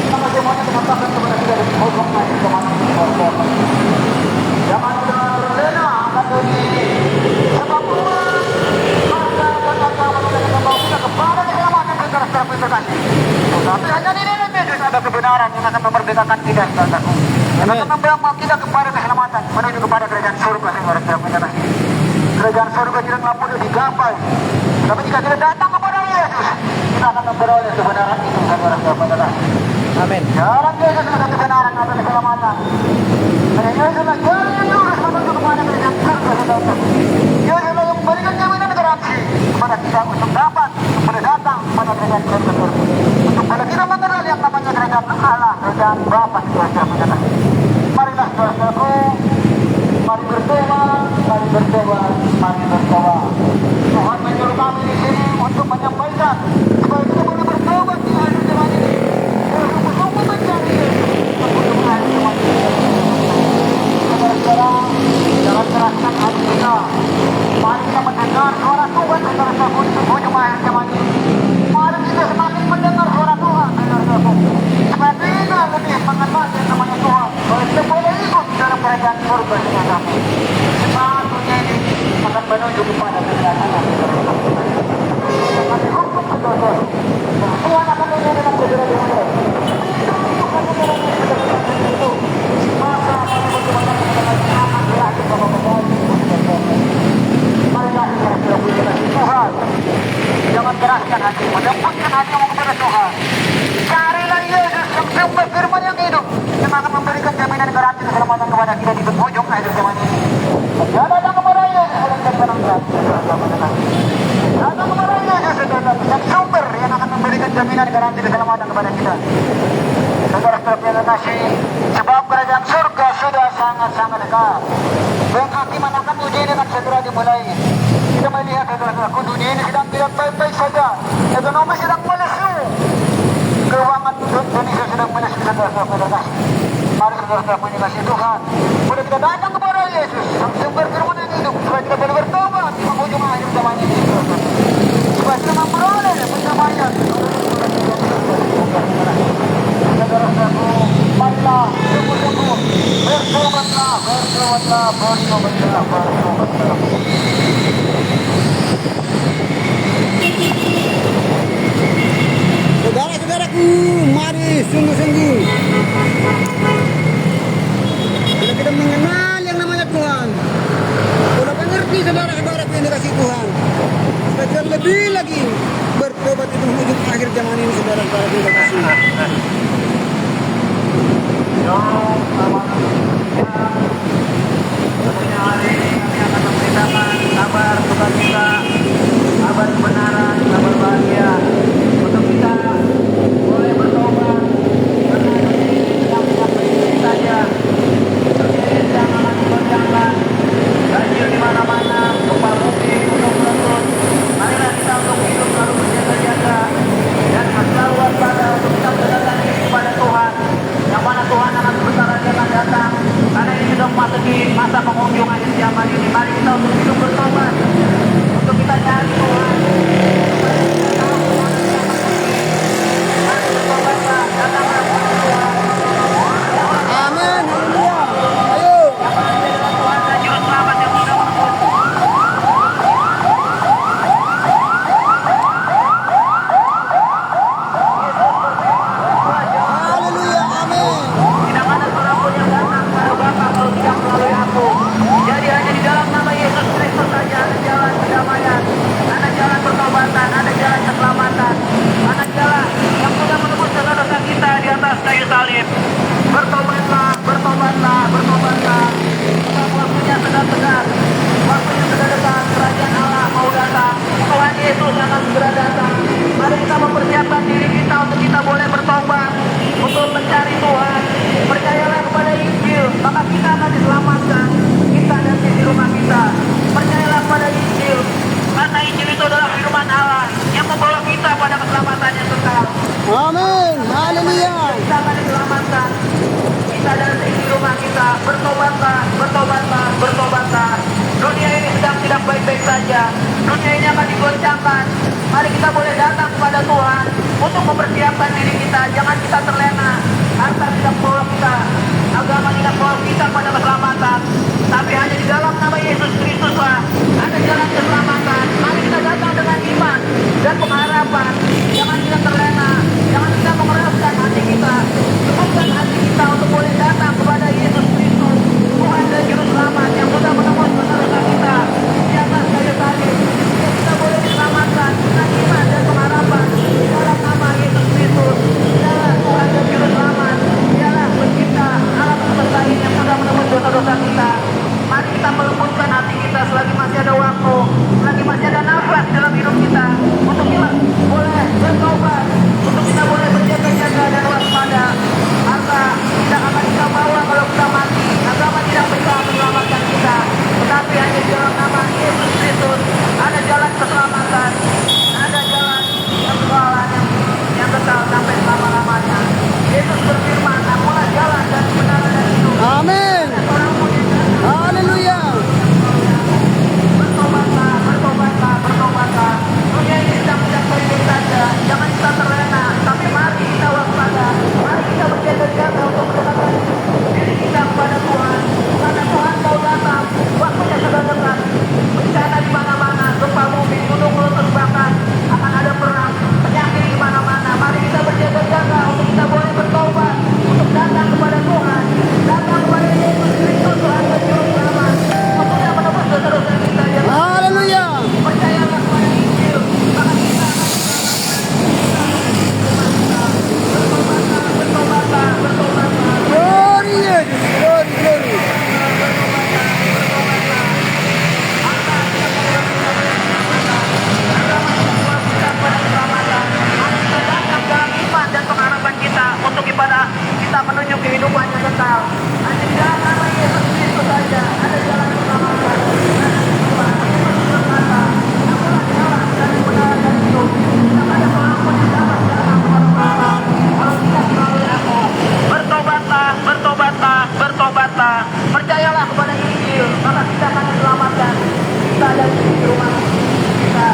Sama semuanya mengatakan kepada kita di hukum akhir zaman ini, saudara-saudaraku. Jangan kita terlena akan dunia ini. Sebab Tuhan, harta dan agama tidak akan membawa kita kepada keselamatan, saudara-saudaraku terkasih. Tapi hanya di dalam Yesus ada kebenaran yang akan memerdekakan kita, saudaraku. Yang akan membawa kita kepada keselamatan menuju kepada kerajaan surga, saudara-saudaraku terkasih. Kerajaan surga tidak mudah digapai. Tapi jika kita datang kepada Yesus, kita akan memperoleh kebenaran itu, saudara-saudaraku terkasih. Amin. Jalan Yesus ada kebenaran, ada keselamatan. Dan Yesus adalah jalan yang lurus menuju kepada kerajaan surga, saudara-saudaraku. Yesus adalah yang memberikan jaminan garansi kepada kita untuk dapat kepada datang kepada kerajaan surga. Pada kita mengenal yang namanya kerajaan Allah, kerajaan Bapa, saudara-saudara. Marilah saudaraku, mari bertobat, mari bertobat, mari bertobat. Tuhan menyuruh kami di sini untuk menyampaikan supaya kita boleh bertobat di akhir zaman ini. Sungguh mencari Yesus di akhir zaman ini. Saudara-saudara, jangan keraskan hati kita. Mari kita mendengar suara Tuhan, saudara-saudaraku, di ujung akhir zaman ini. Mari kita semakin mendengar suara Tuhan, saudara-saudaraku. Supaya kita lebih mengenal yang namanya Tuhan. Kalau kita boleh ikut dalam kerajaan surga, saudara-saudaraku. Sebab dunia ini akan menuju kepada kerajaan saudara-saudaraku. Akan dihukum, saudara-saudara. Tuhan akan menuju dengan segera dimulai. Maka akan berjumpa dengan berakhir bapak-bapak. Marilah saudara-saudaraku dikasihi Tuhan. Jangan keraskan hatimu, lembutkan hatimu kepada Tuhan. Carilah Yesus yang sumber firman yang hidup, yang akan memberikan jaminan garansi keselamatan kepada kita di penghujung akhir zaman ini. Jangan datang kepada Yesus yang jaminan garansi keselamatan. Datang kepada Yesus yang sumber yang akan memberikan jaminan garansi keselamatan kepada kita. Saudara-saudara yang terkasih, sebab kerajaan surga sudah sangat-sangat dekat. Penghakiman akan uji ini akan segera dimulai. Kita melihat saudara-saudaraku, dunia ini sedang tidak baik-baik saja. Ekonomi sedang melesu. Keuangan Indonesia sedang melesu, saudara-saudara. Mari saudara punya kasih Tuhan. Mari kita datang kepada Yesus, Sang Sumber firman yang hidup, supaya kita boleh bertobat di penghujung akhir zaman ini. Supaya kita memperoleh pencapaian. Saudara-saudaraku, marilah sungguh-sungguh bertobatlah, bertobatlah, bertobatlah, bertobatlah. Saudara-saudaraku, mari sungguh-sungguh bila kita mengenal yang namanya Tuhan, kalau mengerti saudara-saudaraku yang dikasih Tuhan, supaya kita lebih lagi bertobat di penghujung akhir zaman ini, saudara-saudaraku yang dikasih. Tentunya hari ini kami akan memberitakan kabar sukacita, kabar kebenaran, kabar bahagia untuk kita boleh bertobat karena ini sedang tidak baik saja. Dunia ini sedang akan digoncangkan, banjir di mana-mana, gempa bumi, gunung meletus. Marilah kita untuk hidup selalu berjaga-jaga dan selalu waspada untuk kita mendekatkan diri kepada Tuhan, yang mana Tuhan akan sebentar lagi akan datang. Karena ini sudah memasuki masa penghujung akhir zaman ini. Mari kita untuk hidup bertobat, untuk kita cari Tuhan. Mari kita tahu Tuhan yang akan pergi. Mari bertobatlah, datanglah kepada Tuhan. Amin, haleluya. Ayo. Yang mana dia adalah Tuhan dan Juru Selamat yang sudah menebus. Haleluya, amin. Tidak ada seorang pun yang datang kepada Bapa kalau tidak melalui aku. Jadi hanya di dalam nama Yesus Kristus saja ada jalan kedamaian, ada jalan pertobatan, ada jalan keselamatan, ada jalan yang sudah menebus dosa-dosa kita di atas kayu salib. Bertobatlah, bertobatlah, bertobatlah. Sebab waktunya sudah dekat, waktunya sudah dekat. Kerajaan Allah mau datang, Tuhan Yesus akan segera datang. Mari kita mempersiapkan diri kita untuk kita boleh bertobat, untuk mencari Tuhan. Percayalah kepada Injil, maka kita akan diselamatkan, kita dan di rumah kita. Percayalah kepada Injil, karena Injil itu adalah firman Allah yang membawa kita pada keselamatan yang kekal. Amin, haleluya. Kita akan diselamatkan, kita dan di rumah kita. Bertobatlah, bertobatlah, bertobatlah. Dunia ini sedang tidak baik-baik saja, dunia ini akan digoncangkan. Mari kita boleh datang kepada Tuhan untuk mempersiapkan diri kita. Jangan kita terlena, harta tidak membawa kita, agama tidak membawa kita pada keselamatan, tapi hanya di dalam nama Yesus Kristuslah ada jalan keselamatan. Mari kita datang dengan iman dan pengharapan. Jangan kita terlena, jangan kita mengeraskan hati kita, lembutkan hati kita untuk boleh datang kepada Yesus Kristus, Tuhan dan Juru Selamat yang sudah menebus dosa-dosa kita di atas kayu salib. Kita boleh diselamatkan dengan iman dan pengharapan di dalam nama Yesus Kristus. Dialah Tuhan dan Juru Selamat, dialah pencipta alam semesta ini yang sudah menebus kita. Percayalah kepada Injil, maka kita akan diselamatkan. Kita dan di rumah kita.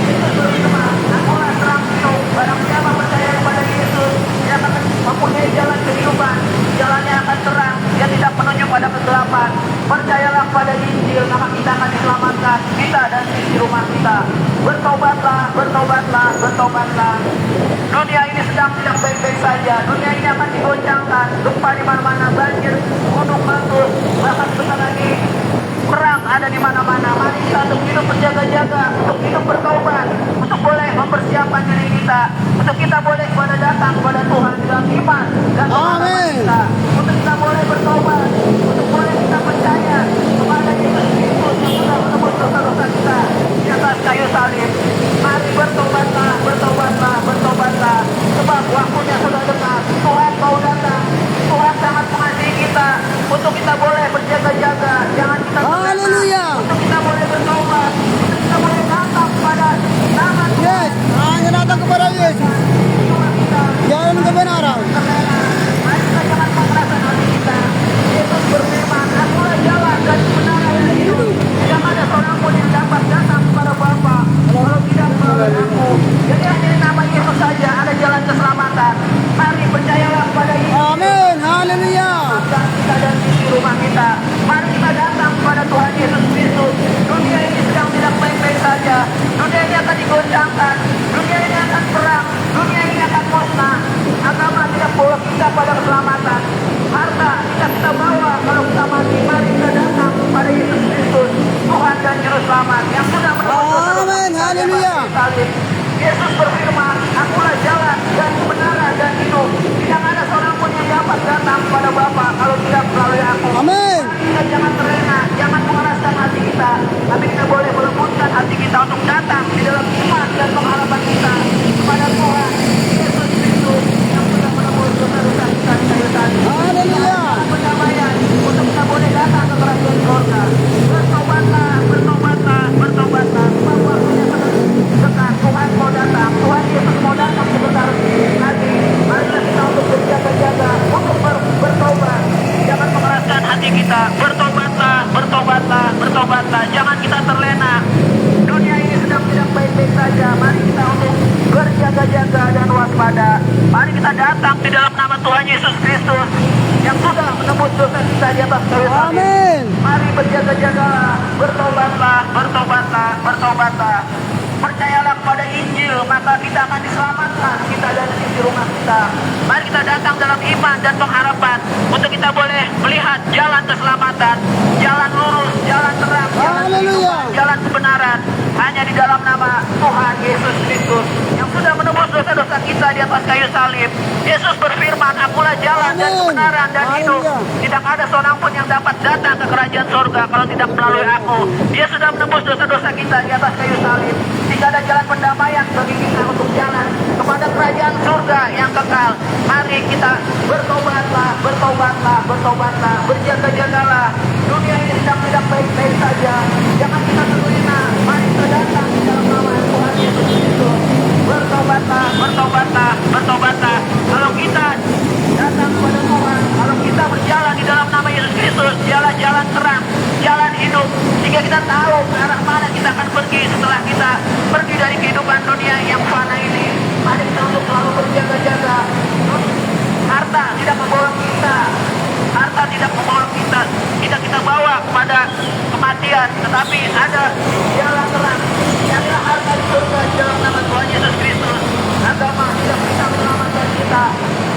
Yesus berfirman, akulah terang hidup. Barang siapa percaya kepada Yesus, dia akan mempunyai jalan kehidupan. Jalannya akan terang, dia tidak menuju pada kegelapan. Percayalah pada Injil, maka kita akan diselamatkan. Kita dan di rumah kita. Bertobatlah, bertobatlah, bertobatlah. Dunia ini sedang tidak baik-baik saja. Dunia ini akan digoncangkan. Gempa di mana-mana, banjir, gunung meletus, bahkan sebentar lagi perang ada di mana-mana. Mari kita untuk hidup berjaga-jaga, untuk hidup bertobat, untuk boleh mempersiapkan diri kita, untuk kita boleh pada datang kepada Tuhan dalam iman dan pengalaman kita, untuk kita boleh bertobat, untuk boleh kita percaya kepada Yesus Kristus yang sudah menebus dosa-dosa kita di atas kayu salib. Mari bertobatlah, bertobatlah, bertobatlah, sebab waktunya sudah dekat. Tuhan mau datang. Tuhan sangat mengasihi kita untuk kita boleh berjaga-jaga. Jangan kita Haleluya. untuk kita boleh bertobat, untuk kita boleh datang kepada nama Tuhan. Yes, hanya datang kepada Yesus. Jalan kebenaran. Mari kita jangan mengeraskan hati kita. Yesus berfirman, akulah jalan dan kebenaran dan hidup. Tidak ada seorang pun yang dapat datang kepada Bapa kalau tidak melalui aku. Jadi hanya di nama Yesus saja ada jalan keselamatan. Mari percayalah kepada Yesus. Amin. Haleluya. Dan kita dan di rumah kita. Mari kita datang kepada Tuhan Yesus Kristus. Dunia ini sedang tidak baik-baik saja. Dunia ini akan digoncangkan. Dunia ini akan perang. Dunia ini akan musnah. Agama tidak bawa kita pada keselamatan. Harta tidak kita bawa kalau kita mati. Mari kita datang kepada Yesus Kristus, Tuhan dan Juru Selamat yang sudah menebus dosa-dosa Amin. kita di Haleluya. atas salib. Yesus berfirman, akulah jalan dan kebenaran dan hidup. Tidak ada seorang pun yang dapat datang kepada Bapa kalau tidak melalui aku. Amin. Kita jangan terlena, jangan mengeraskan hati kita, tapi kita boleh melembutkan hati kita untuk datang di dalam iman dan pengharapan kita kepada Tuhan Yesus Kristus yang sudah menebus dosa-dosa kita di kayu salib. Haleluya. Pendamaian untuk kita boleh datang ke kerajaan surga. Bertobatlah, bertobatlah, bertobatlah. Sebab waktunya sudah dekat. Tuhan mau datang, Tuhan Yesus mau datang sebentar lagi. Marilah kita untuk berjaga-jaga, untuk bertobat. Jangan mengeraskan hati kita. Bertobatlah, bertobatlah, bertobatlah. Jangan kita terlena. Dunia ini sedang tidak baik-baik saja. Mari kita untuk berjaga-jaga dan waspada. Mari kita datang di dalam nama Tuhan Yesus Kristus yang sudah menebus dosa kita di atas kayu salib. Amin. Mari berjaga-jagalah, bertobatlah, bertobatlah, bertobatlah. Percayalah kepada Injil, maka kita akan diselamatkan, kita dan di rumah kita. Mari kita datang dalam iman dan pengharapan untuk kita boleh melihat jalan keselamatan, jalan lurus, jalan terang, jalan Haleluya. kehidupan, jalan kebenaran. Hanya di dalam nama Tuhan Yesus Kristus yang sudah menebus dosa-dosa kita di atas kayu salib. Yesus berfirman, akulah jalan dan Amin. kebenaran dan hidup. Haleluya. Tidak ada seorang pun yang dapat datang ke kerajaan surga kalau tidak melalui aku. Dia sudah menebus dosa-dosa kita di atas kayu salib. Tidak ada jalan pendamaian bagi kita untuk jalan kepada kerajaan surga yang kekal. Mari kita bertobatlah, bertobatlah, bertobatlah, berjaga-jagalah. Dunia ini sedang tidak baik-baik saja. Jangan kita terlena. Mari kita datang di dalam nama Tuhan Yesus Kristus. Bertobatlah, bertobatlah, bertobatlah. Kalau kita datang kepada Tuhan, kalau kita berjalan di dalam nama Yesus Kristus, jalan-jalan terang, jalan hidup, sehingga kita tahu ke arah mana kita akan pergi setelah kita pergi dari kehidupan dunia yang fana ini. Mari kita untuk selalu berjaga-jaga. Harta tidak membawa kita, harta tidak membawa kita, tidak kita bawa kepada kematian, tetapi ada jalan terang. Carilah harta di surga di dalam nama Tuhan Yesus Kristus. Agama tidak bisa menyelamatkan kita.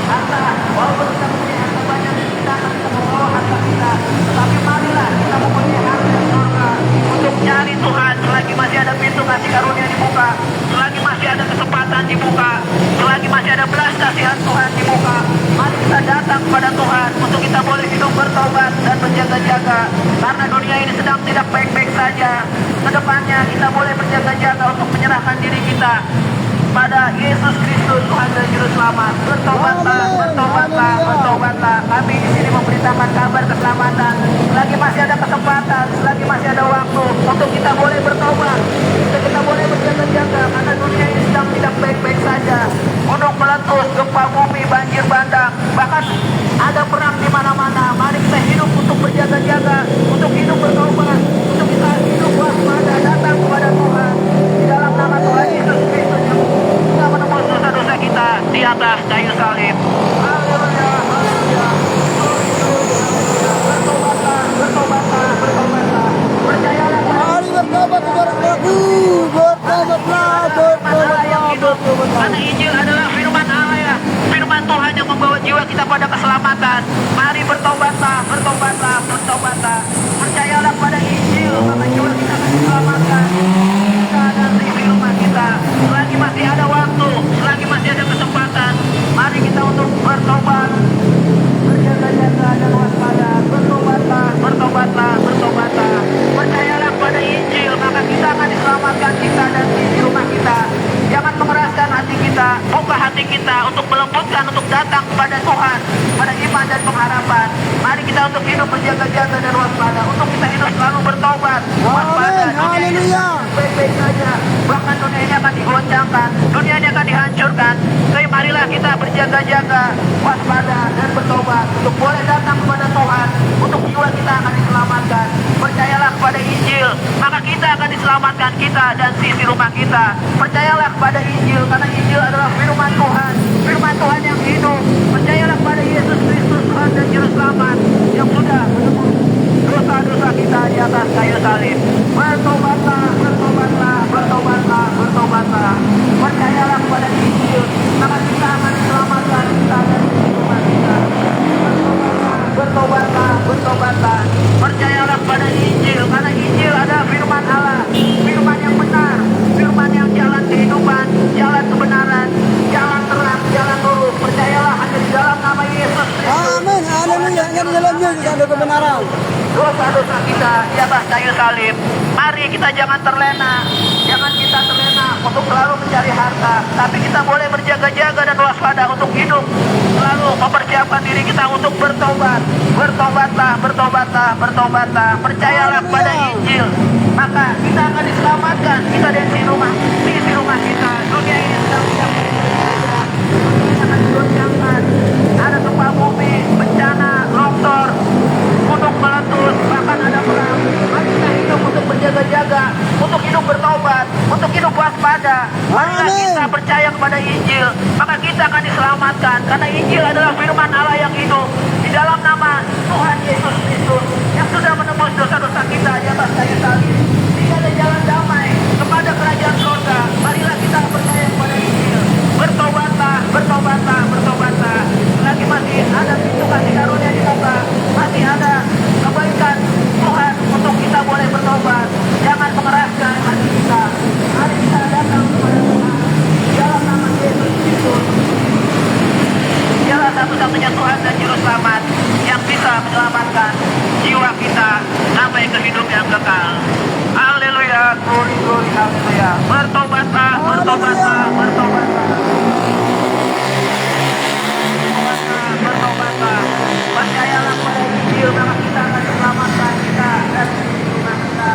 Harta, walaupun kita mempunyai harta banyak, kita akan bisa membawa harta kita. Tetapi marilah kita mempunyai harta di surga untuk cari Tuhan selagi masih ada pintu kasih karunia dibuka, selagi masih ada kesempatan dibuka, selagi masih ada belas kasihan Tuhan dibuka. Mari kita datang kepada Tuhan untuk kita boleh hidup bertobat dan berjaga-jaga, karena dunia ini sedang tidak baik-baik saja. Kedepannya kita boleh berjaga-jaga untuk menyerahkan diri kita pada Yesus Kristus Tuhan dan Juru Selamat. Bertobatlah, bertobatlah, bertobatlah. Kami di sini memberitakan kabar keselamatan. Selagi masih ada kesempatan, selagi masih ada waktu untuk kita boleh bertobat, untuk kita boleh berjaga-jaga, karena dunia ini sedang tidak baik-baik saja. Gunung meletus, gempa bumi, banjir bandang, bahkan ada perang di mana-mana. Mari kita hidup bertobatlah, bertobatlah, bertobatlah. Percayalah pada Injil, maka jiwa kita akan diselamatkan. Kita dan isi rumah kita. Selagi masih ada waktu, selagi masih ada kesempatan, mari kita untuk bertobat, berjaga-jaga dan waspada. Bertobatlah, bertobatlah, bertobatlah. Percayalah pada Injil, maka kita akan diselamatkan, kita dan isi rumah kita. Jangan mengeraskan hati kita, buka hati kita untuk melembutkan, untuk datang kepada Tuhan, pada iman dan pengharapan. Mari kita untuk hidup berjaga-jaga dan waspada, untuk kita hidup selalu bertobat, waspada. Amin, haleluya. Baik-baik saja, bahkan dunia ini akan digoncangkan, dunia ini akan dihancurkan. Tapi marilah kita berjaga-jaga, waspada dan bertobat, untuk boleh datang kepada Tuhan, untuk jiwa kita akan diselamatkan. Percayalah kepada Injil, maka kita akan diselamatkan, kita dan sisi rumah kita. Percayalah kepada Injil, karena Injil adalah firman Tuhan, firman Tuhan yang hidup. Percayalah kepada Yesus Kristus, Tuhan dan Juru Selamat, yang sudah menebus dosa-dosa kita di atas kayu salib. Bertobatlah, bertobatlah, bertobatlah, bertobatlah. Percayalah kepada Injil, maka kita akan diselamatkan, kita dan sisi rumah kita. Bertobatlah, bertobatlah. Percayalah pada Injil, karena Injil adalah firman Allah, firman yang benar, firman yang jalan kehidupan, jalan kebenaran, jalan terang, jalan lurus. Percayalah hanya di dalam nama Yesus Kristus. Amin, haleluya. Hanya di dalam Yesus ada kebenaran. Dosa-dosa kita di atas kayu salib. Mari kita jangan terlena, jangan kita terlena untuk selalu mencari harta, tapi kita boleh berjaga-jaga dan waspada untuk hidup, selalu mempersiapkan diri kita untuk bertobat. Bertobatlah, bertobatlah, bertobatlah. Percayalah pada Injil, maka kita akan diselamatkan, kita dan isi rumah kita. Dunia ini sedang tidak akan digoncangkan, ada gempa bumi, bencana, longsor, gunung meletus, bahkan ada perang. Mari kita hidup untuk berjaga-jaga, untuk hidup bertobat, untuk hidup waspada. Marilah kita percaya kepada Injil, maka kita akan diselamatkan, karena Injil adalah firman Allah yang hidup. Di dalam nama Tuhan Yesus Kristus yang sudah menebus dosa-dosa kita di atas kayu salib, sehingga ada jalan damai kepada kerajaan surga. Marilah kita percaya kepada Injil. Bertobatlah, bertobatlah, bertobatlah. Selagi masih ada pintu kasih karunia di muka, masih ada kebaikan Tuhan untuk kita boleh bertobat. Jangan mengeraskan hati kita. Mari kita datang kepada Tuhan dalam nama Yesus Kristus. Dialah satu-satunya Tuhan dan Juru Selamat yang bisa menyelamatkan jiwa kita sampai ke hidup yang kekal. Haleluya, glory, glory, haleluya. Bertobatlah, bertobatlah, bertobatlah. Bertobatlah, percayalah pada Injil, maka kita akan diselamatkan, kita dan rumah kita.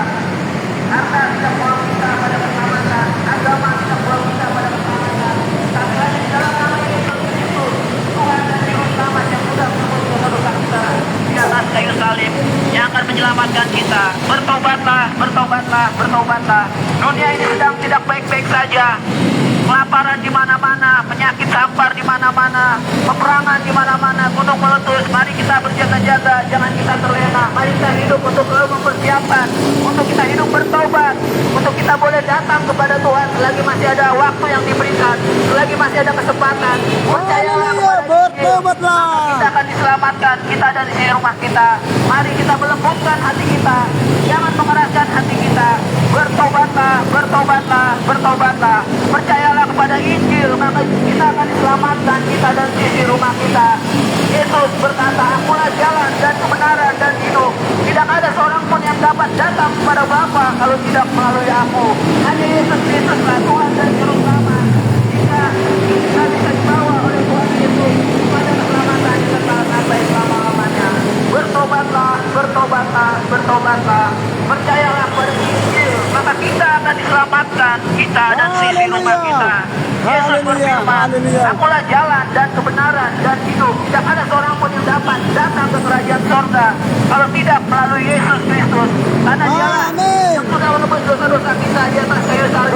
Harta tidak bawa kita pada keselamatan, agama tidak bawa kita pada keselamatan. Tapi hanya di dalam nama Yesus Kristus, Tuhan dan Juru Selamat yang sudah menebus dosa-dosa kita di atas kayu salib, yang akan menyelamatkan kita. Bertobatlah, bertobatlah, bertobatlah. Dunia ini sedang tidak baik-baik saja. Kelaparan di mana-mana, penyakit sampar di mana-mana, peperangan di mana-mana, gunung meletus. Mari kita berjaga-jaga, jangan kita terlena. Mari kita hidup untuk selalu mempersiapkan, untuk kita hidup bertobat, untuk kita boleh datang kepada Tuhan selagi masih ada waktu yang diberikan, selagi masih ada kesempatan. Percayalah kepada bertobatlah. kita akan diselamatkan, kita dan isi rumah kita. Mari kita melembutkan hati kita, jangan mengeraskan hati kita. Bertobatlah, bertobatlah, bertobatlah. Percayalah kepada Injil, maka kita akan diselamatkan, kita dan isi rumah kita. Yesus berkata, akulah jalan dan kebenaran dan hidup. Tidak ada seorang pun yang dapat datang kepada Bapa kalau tidak melalui aku. Hanya Yesus Kristuslah Tuhan dan Juru Selamat. Kita bisa dibawa oleh Tuhan Yesus pada keselamatan yang kekal sampai selama-lamanya. Bertobatlah, bertobatlah, bertobatlah. Percayalah pada Injil, maka kita akan diselamatkan, kita dan sisi rumah kita. Yesus berfirman, akulah jalan dan kebenaran dan hidup. Tidak ada seorang pun yang dapat datang ke kerajaan surga kalau tidak melalui Yesus Kristus. Karena jalan yang sudah menebus dosa-dosa kita di atas kayu salib.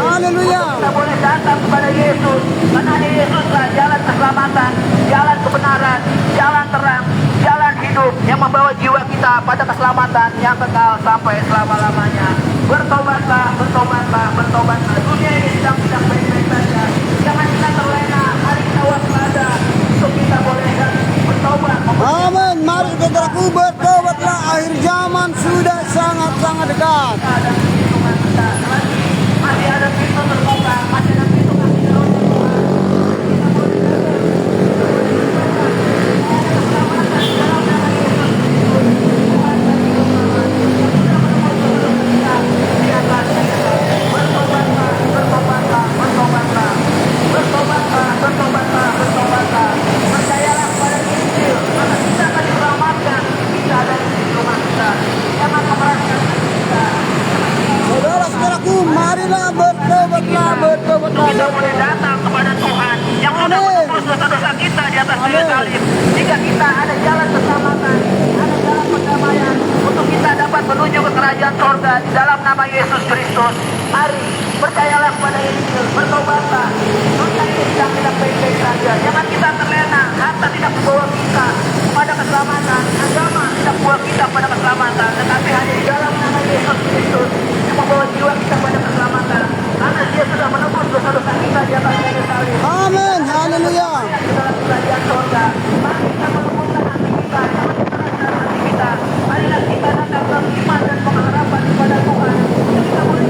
Kita boleh datang kepada Yesus, karena Yesuslah jalan keselamatan, jalan kebenaran, jalan terang, jalan hidup yang membawa jiwa kita pada keselamatan yang kekal sampai selama-lamanya. Bertobatlah, bertobatlah, bertobatlah. Dunia ini sedang tidak baik-baik saja. Jangan kita terlena, mari kita waspada untuk kita boleh bertobat. Amin. mari saudaraku bertobatlah, akhir zaman sudah sangat-sangat dekat. Masih ada pintu terbuka, masih ada pintu kasih karunia bertobatlah. Percayalah pada Injil, maka kita akan diselamatkan. Kita ada di rumah kita. Jangan memeraskan kita. Saudara-saudaraku, marilah bertobatlah, bertobatlah. Kita boleh datang kepada Tuhan yang sudah menebus dosa-dosa kita di atas kayu salib. Jika kita ada jalan keselamatan, ada jalan perdamaian untuk kita dapat menuju ke kerajaan sorga di dalam nama Yesus Kristus. Mari percayalah kepada Injil, bertobatlah. Dunia ini tidak baik-baik saja. Jangan kita terlena, harta tidak membawa kita kepada keselamatan, agama tidak membawa kita pada keselamatan, tetapi hanya di dalam nama Yesus Kristus yang membawa jiwa kita pada keselamatan. Karena Dia sudah menebus dosa-dosa kita di atas kayu salib. Amin, haleluya. Di dalam kerajaan sorga, mari kita melembutkan hati kita, jangan kita rendahkan hati kita. Marilah kita datang dalam iman dan pengharapan kepada Tuhan. Kita boleh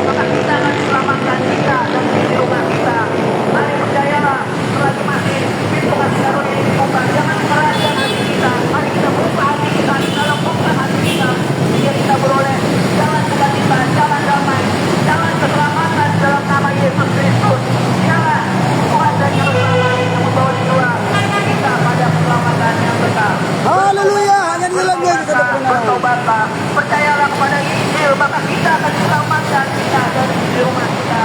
maka kita akan diselamatkan kita dan di rumah kita. Mari percayalah, selagi masih pintu kasih karunia ini dibuka, jangan merahasiakan hati kita. Mari kita buka hati kita, kita lembutkan hati kita, sehingga kita beroleh jalan sukacita, jalan damai, jalan keselamatan dalam nama Yesus Kristus. Jalan Tuhan dan Yerusalem yang membawa jiwa kita pada keselamatan yang kekal. Haleluya, hanya Dia lagi yang kita berkenan. Bertobatlah, percayalah kepada Injil, maka kita akan diselamatkan kita dari di rumah kita.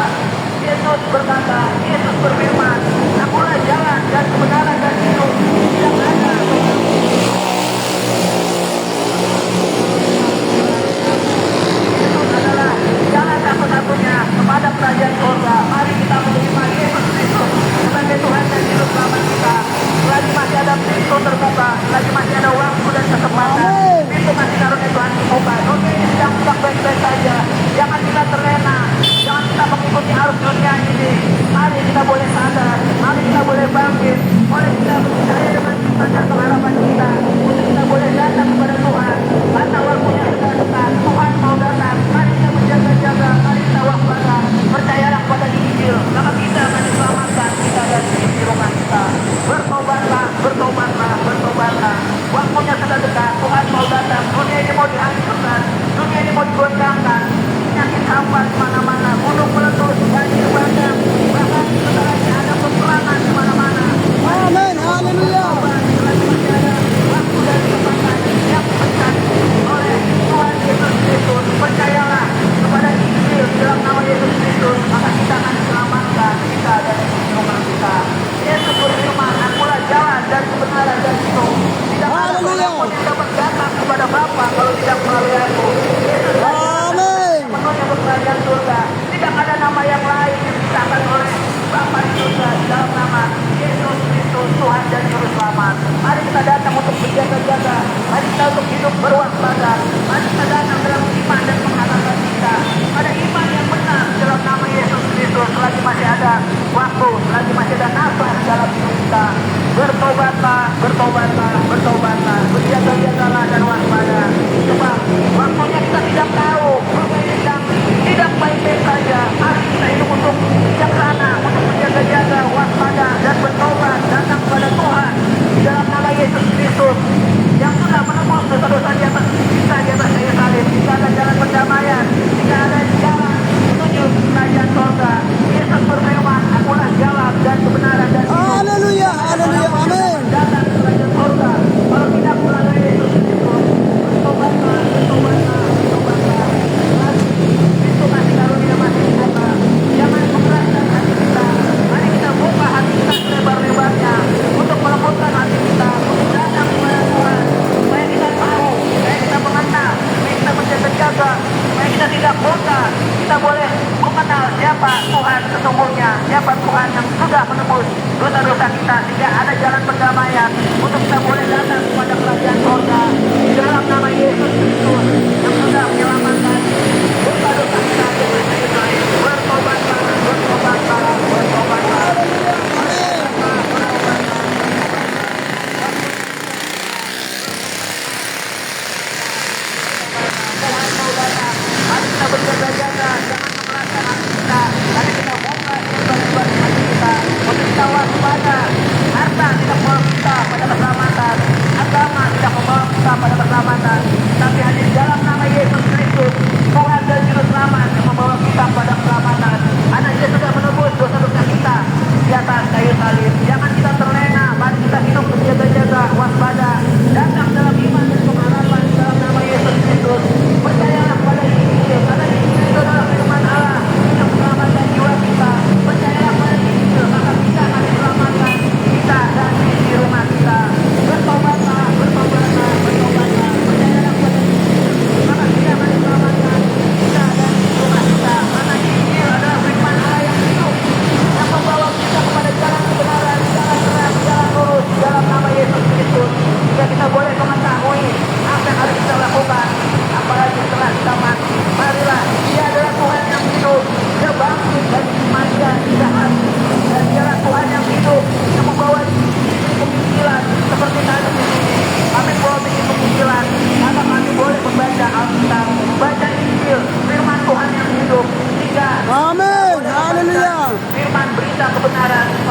Yesus berkata, Yesus berfirman, akulah jalan dan kebenaran dan hidup. Tidak ada Yesus adalah jalan satu-satunya kepada kerajaan surga. Mari kita menerima Yesus Kristus sebagai Tuhan dan Juru Selamat kita. Selagi masih ada pintu terbuka, selagi masih ada waktu dan kesempatan, Amin. pintu kasih karunia Tuhan dibuka. Dunia ini sedang tidak baik-baik saja. Jangan kita terlena, jangan kita mengikuti arus dunia ini. Mari kita boleh sadar, mari kita boleh bangkit, boleh kita percaya dengan iman dan pengharapan kita, untuk kita boleh datang kepada Tuhan. Karena waktunya sudah dekat, Tuhan mau datang. Mari kita berjaga-jaga, mari kita waspada. Percayalah kepada Injil, maka kita akan diselamatkan, kita dan di rumah kita. Bertobatlah, bertobatlah, bertobatlah. Waktunya sudah dekat, Tuhan mau datang. Dunia ini mau dihancurkan, dunia ini mau digoncangkan. Penyakit hampa di mana-mana, gunung meletus, banjir bandang, bahkan sebenarnya ada peperangan di mana-mana. Amin, haleluya. Selagi masih ada waktu dan kesempatan yang diberikan oleh Tuhan Yesus Kristus, percayalah kepada Injil dalam nama Yesus Kristus, maka kita akan diselamatkan, kita dan rumah kita. Yesus berfirman, akulah jalan dan kebenaran dan hidup. Tidak ada seorang pun yang dapat datang kepada Bapa kalau tidak melalui aku. Yesus Amin. penuhnya berkerajaan surga. Tidak ada nama yang lain yang dikatakan oleh Bapa di surga di dalam nama Yesus Kristus, Tuhan dan Juru Selamat. Mari kita datang untuk berjaga-jaga. Mari kita untuk hidup berwaspada. Mari kita datang dalam iman dan pengharapan kita. Ada iman yang benar dalam nama Yesus Kristus. Selagi masih ada waktu, selagi masih ada nafas dalam hidup kita. Bertobatlah, bertobatlah, bertobatlah. Berjaga-jagalah dan waspada. Sebab waktunya kita tidak tahu. Dunia ini sedang tidak baik-baik saja. Mari kita hidup untuk bijaksana, untuk berjaga-jaga, waspada dan bertobat, datang kepada Tuhan di dalam nama Yesus Kristus yang sudah menebus dosa-dosa di atas kita, di atas kayu salib. Jika ada jalan perdamaian, jika ada jalan menuju kerajaan surga, Yesus berfirman, akulah jalan dan kebenaran dan hidup. Haleluya, haleluya, amin. Datang ke kerajaan surga kalau tidak melalui Yesus Kristus. Bertobatlah, bertobatlah, bertobatlah. Mari pintu kasih karunia masih dibuka. Jangan mengeraskan hati kita. Mari kita buka hati kita selebar-lebarnya untuk melembutkan hati kita, untuk datang kepada Tuhan, supaya kita tahu, supaya kita mengenal, supaya kita menjaga-jaga, supaya kita tidak buta. Kita boleh mengenal siapa Tuhan sesungguhnya, siapa Tuhan yang sudah menebus dosa-dosa kita, sehingga ada jalan perdamaian untuk kita boleh datang kepada kerajaan surga di dalam nama Yesus Kristus yang sudah menyelamatkan dosa-dosa kita.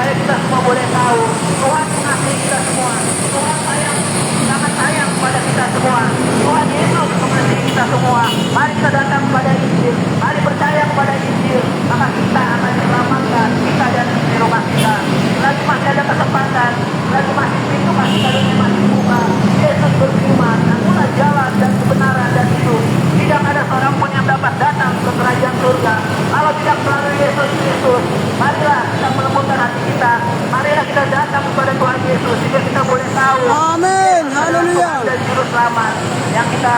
supaya kita semua boleh tahu Tuhan mengasihi kita semua. Tuhan sangat sayang kepada kita semua. Tuhan Yesus mengasihi kita semua. Mari kita datang kepada Injil. Mari percaya kepada Injil. Maka kita akan diselamatkan. Kita dan di rumah kita. Lagi masih ada kesempatan. Lagi masih pintu masih dunia masih buka. Yesus berfirman, akulah jalan dan kebenaran dan hidup. Tidak ada seorang pun yang dapat datang ke kerajaan surga kalau tidak melalui Yesus Kristus. Marilah kita melembutkan hati kita. Marilah kita datang kepada Tuhan Yesus sehingga kita boleh tahu. Amin. Haleluya. Dan juru selamat yang kita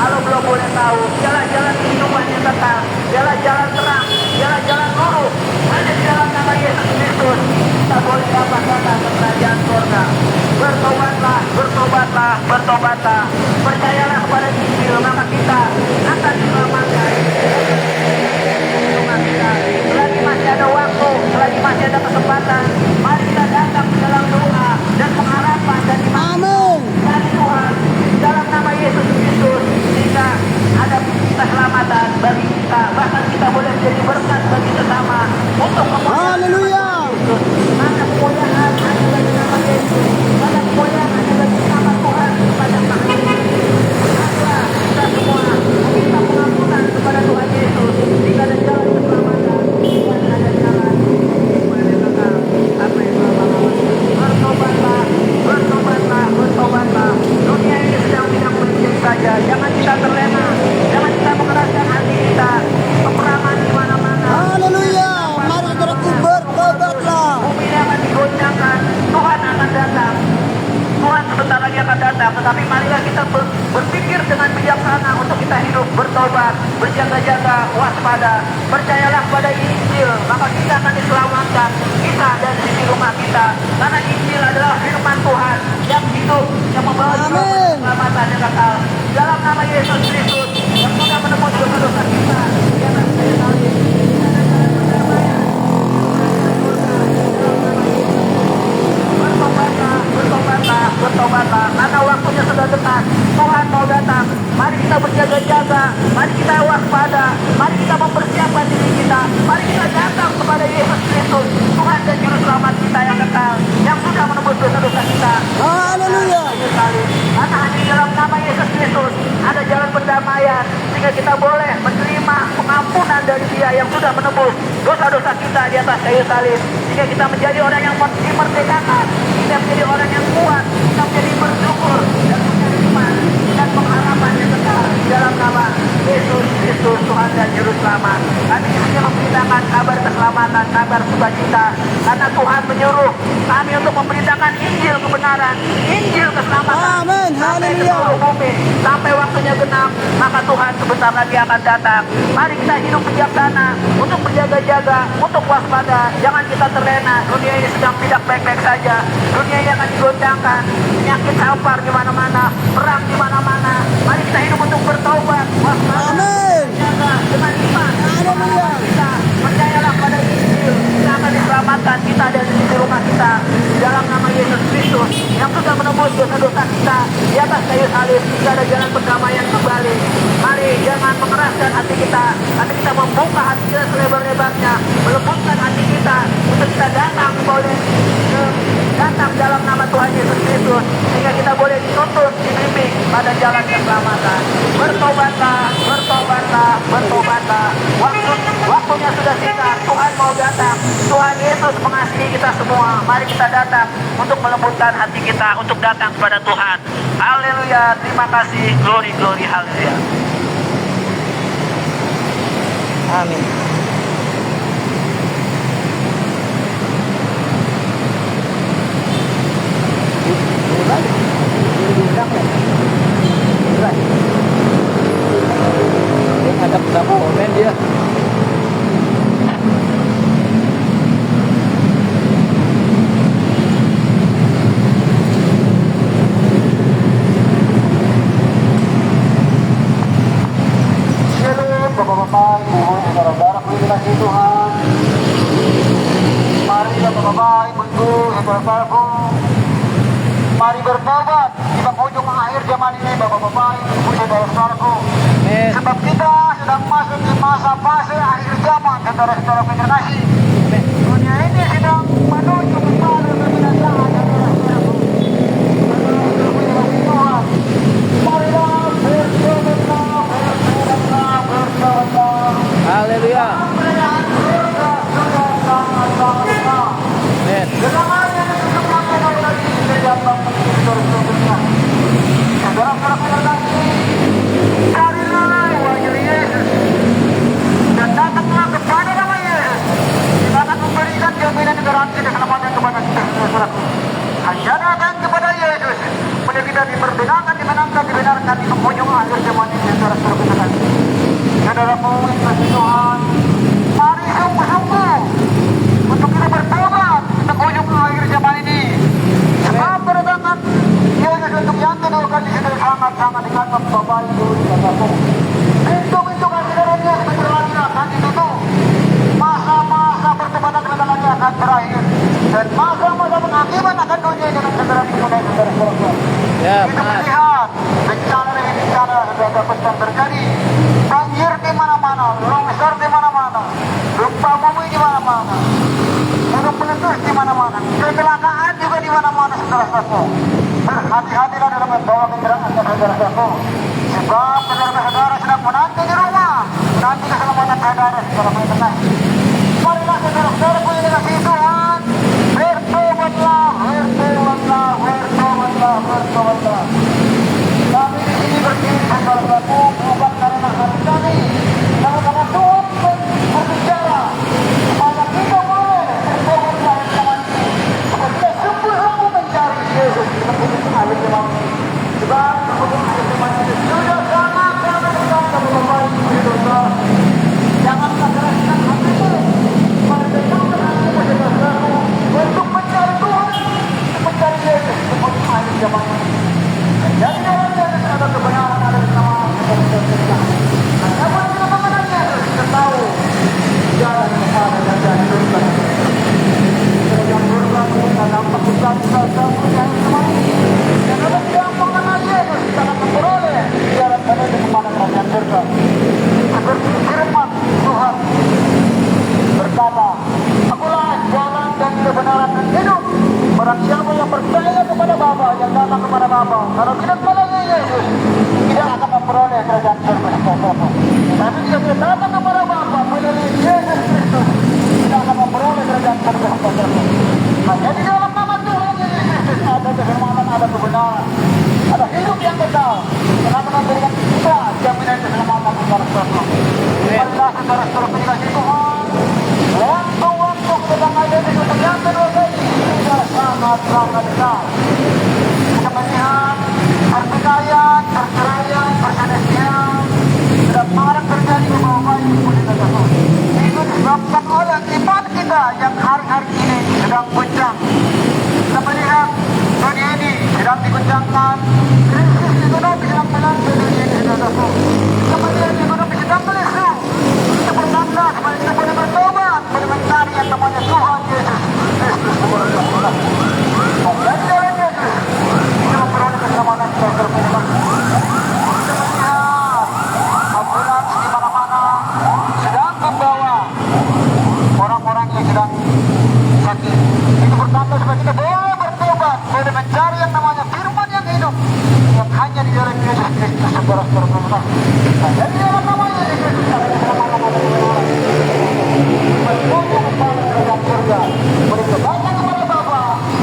kalau belum boleh tahu. Jalan-jalan kehidupan yang kekal. Jalan-jalan terang. Jalan-jalan lurus. Hanya di dalam nama Yesus Kristus kita boleh dapat datang ke kerajaan surga. Bertobatlah, bertobatlah, bertobatlah. Percayalah kepada Injil, maka kita akan diselamatkan. Selagi masih ada waktu, selagi masih ada kesempatan, mari kita datang ke dalam doa dan pengharapan dan iman dari Tuhan dalam nama Yesus Kristus, sehingga ada keselamatan bagi kita, bahkan kita boleh menjadi berkat bagi sesama untuk Haleluya. maka kemuliaan hanya bagi nama Yesus, maka kemuliaan hanya bagi nama Tuhan kepada makhluk. Marilah kita semua meminta pengampunan kepada Tuhan Yesus, sehingga ada jalan keselamatan dan ada jalan kepada kekal. Apa yang bertobatlah, bertobatlah, bertobatlah. Dunia ini sedang tidak baik saja. Jangan kita terlena, jangan kita mengeraskan hati kita. Peperangan di mana-mana. Haleluya. Mari saudaraku bertobatlah. Bumi ini akan digoncangkan, Tuhan akan datang. Tuhan sebentar lagi akan datang, tetapi marilah kita berpikir dengan bijaksana untuk kita hidup bertobat, berjaga-jaga, waspada. Percayalah pada Injil, maka kita akan diselamatkan, kita dan di rumah kita. Karena Injil adalah firman Tuhan yang hidup, yang membawa keselamatan yang kekal. Dalam nama Yesus Kristus, yang sudah menebus dosa-dosa kita, di atas kayu salib. Bertobatlah, bertobatlah, bertobatlah, karena waktunya sudah dekat. Tuhan mau datang. Mari kita berjaga-jaga, mari kita waspada, mari kita mempersiapkan diri kita, mari kita datang kepada Yesus Kristus, Tuhan dan Juru Selamat kita yang kekal, yang sudah menebus dosa-dosa kita. Haleluya. Karena hanya di dalam nama Yesus Kristus ada jalan perdamaian, sehingga kita boleh menerima pengampunan dari Dia yang sudah menebus dosa-dosa kita di atas kayu salib, sehingga kita menjadi orang yang dimerdekakan, kita menjadi orang yang kuat, kita menjadi bersyukur dan menjadi iman dan pengharapan yang kekal di dalam nama Yesus Kristus Tuhan dan Juru Selamat. Kami hanya memberitakan kabar keselamatan, kabar sukacita, karena Tuhan menyuruh kami untuk memberitakan Injil kebenaran, Injil keselamatan. Amin. Sampai ke Haleluya. seluruh bumi, sampai waktunya genap, maka Tuhan sebentar lagi akan datang. Mari kita hidup bijaksana untuk berjaga-jaga, untuk waspada. Jangan kita terlena. Dunia ini sedang tidak baik-baik saja. Dunia ini akan digoncangkan, penyakit sampar di mana-mana, perang di mana-mana. Mari kita hidup untuk bertobat, waspada, Amin. jaga dengan iman. Haleluya. Kita percayalah pada Injil, kita akan diselamatkan, kita dan di rumah kita dalam nama Yesus Kristus yang sudah menebus dosa-dosa kita di atas kayu salib, hingga ada jalan perdamaian kembali. Mari jangan mengeraskan hati kita, tapi kita membuka hati kita selebar-lebarnya, melembutkan hati kita untuk kita datang boleh datang dalam nama Tuhan Yesus Kristus, sehingga kita boleh dituntun, dibimbing pada jalan keselamatan. Bertobatlah, bertobatlah, bertobatlah. Waktunya sudah singkat. Tuhan mau datang. Tuhan Yesus mengasihi kita semua. Mari kita datang untuk melembutkan hati kita, untuk datang kepada Tuhan. Haleluya. Terima kasih. Glory, glory. Haleluya. Amin. Ada berapa komen dia? Shalom, Bapak-Bapak, Ibu, saudara-saudara, kasih Tuhan. Mari Bapak-Bapak, Ibu, saudara-saudaraku, mari bertobat di penghujung akhir zaman ini, Bapak-Bapak, Ibu, saudara-saudaraku. Sebab kita sedang masuk di masa fase akhir zaman, saudara-saudara terkasih. Dunia ini sedang menuju kepada kemenangan yang saudaraku. Tuhan, marilah bertobatlah, bertobatlah, bertobatlah. Haleluya. Kemenangan surga sudah sangat-sangat dekat. Amin. Gerangannya disebutkan oleh setiap bangsa surga. Saudara-saudara terkasih, carilah wajah Yesus dan datanglah kepada nama Yesus. Kita akan memberikan jaminan garansi keselamatan kepada kita, saudaraku. Hanya datang kepada Yesus, boleh kita diperbenarkan, dimenangkan, dibenarkan di penghujung akhir zaman ini, saudara-saudara terkasih. Saudaraku, kasih Tuhan, mari sungguh-sungguh untuk kita bertobat di penghujung akhir zaman ini. Sebab kedatangan Yesus untuk yang kedua kali sudah sangat-sangat dekat, Bapak Ibu saudaraku. Pintu-pintu kasih karunia sebentar lagi akan ditutup. Masa-masa pertobatan sebentar lagi akan berakhir, dan masa-masa penghakiman akan dunia dengan segera dimulai, saudara-saudara. Ya, Kita Mas. melihat bencana demi bencana sudah dapat terjadi. Banjir di mana-mana, longsor di mana-mana, gempa bumi di mana-mana, gunung meletus di mana-mana, kecelakaan juga di mana-mana, saudara-saudara. Berhati-hatilah dalam membawa kendaraan, saudara-saudara. Sebab saudara-saudara sedang menanti di rumah, menanti keselamatan saudara, saudara-saudara. Marilah saudara-saudara punya kasih Tuhan, bertobatlah, bertobatlah, bertobatlah, bertobatlah. Kami di sini berdiri saudara-saudaraku bukan karena hati kami, namun karena Tuhan berbicara supaya kita boleh bertobatlah zaman ini, supaya kita sungguh-sungguh mencari Yesus di penghujung akhir zaman ini. Sebab penghujung akhir zaman ini sudah sangat-sangat dekat, Bapak Ibu saudara. Janganlah keraskan hatimu pada kehidupan hatimu, saudara-saudaraku, untuk mencari Tuhan, untuk mencari Yesus di penghujung akhir zaman ini. Jadi dalam Yesus ada kebenaran, ada keselamatan, saudara-saudara. Dan siapa yang mengenal Yesus, kita tahu jalan kepada dan jalan surga. Jalan surga kita dapat saudara-saudara yang semua. Dan kalau tidak mengenal Yesus, kita akan memperoleh jalan menuju kepada kerajaan surga. Seperti firman Tuhan berkata, akulah jalan dan kebenaran dan hidup. Barang siapa yang percaya kepada Bapa, yang datang kepada Bapa, kalau tidak melalui Yesus, tidak akan memperoleh kerajaan surga. Tapi jika kita datang kepada Bapa melalui Yesus Kristus, tidak akan memperoleh kerajaan surga. Hanya di dalam nama Tuhan Yesus Kristus ada keselamatan, ada kebenaran, ada hidup yang kekal. Yang akan memberikan kita jaminan keselamatan, saudara-saudara. Marilah saudara-saudara kasih Tuhan, waktu-waktu sedang ada di dunia yang kedua kali sudah sangat-sangat dekat. Kita melihat pertikaian, perceraian, perselisihan sudah marak terjadi di bawah Ibu saudara. Itu disebabkan oleh iman kita yang hari-hari ini sedang goncang. Kita melihat dunia ini sedang digoncangkan, krisis ekonomi sedang melanda dunia ini, saudara. Kita melihat ekonomi sedang melesu. Kita bertanda supaya kita boleh bertobat, boleh mencari yang namanya Tuhan Yesus Kristus, saudara-saudara. Dan jalan Yesus kita memperoleh keselamatan, saudara-saudara. Kita melihat ambulans di mana-mana sedang membawa orang-orang yang sedang sakit. Itu bertanda supaya kita boleh bertobat, boleh mencari yang namanya firman yang hidup, yang hanya di dalam Yesus Kristus, saudara-saudara. Hanya di dalam nama Yesus Kristus ada keselamatan, ada kebenaran. Menuju kepada kerajaan surga, boleh datang kepada Bapa,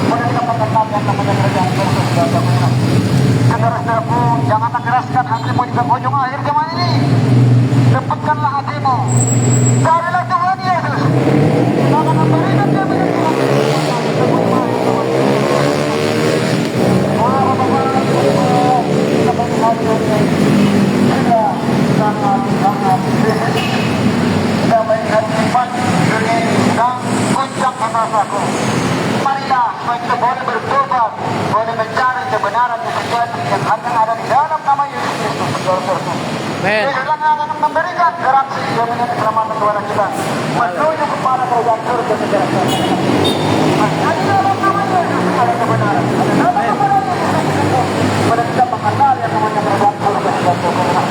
boleh kita menetap yang namanya kerajaan surga, saudara-saudara. Saudara-saudaraku, janganlah keraskan hatimu di penghujung akhir zaman ini. Dapatkanlah hatimu, carilah Tuhan Yesus. Kita akan memberikan jaminan kita melihat iman dunia ini sedang goncang, saudaraku. Marilah supaya kita boleh bertobat, boleh mencari kebenaran yang sejati yang hanya ada di dalam nama Yesus Kristus, saudara-saudaraku. Amen. Yesus yang akan memberikan garansi jaminan keselamatan kepada kita menuju kepada kerajaan surga, saudara-saudara. Hanya di dalam nama Yesus ada kebenaran, ada nama kepada Yesus Kristus, pada kita mengenal yang namanya kerajaan surga, saudara-saudara.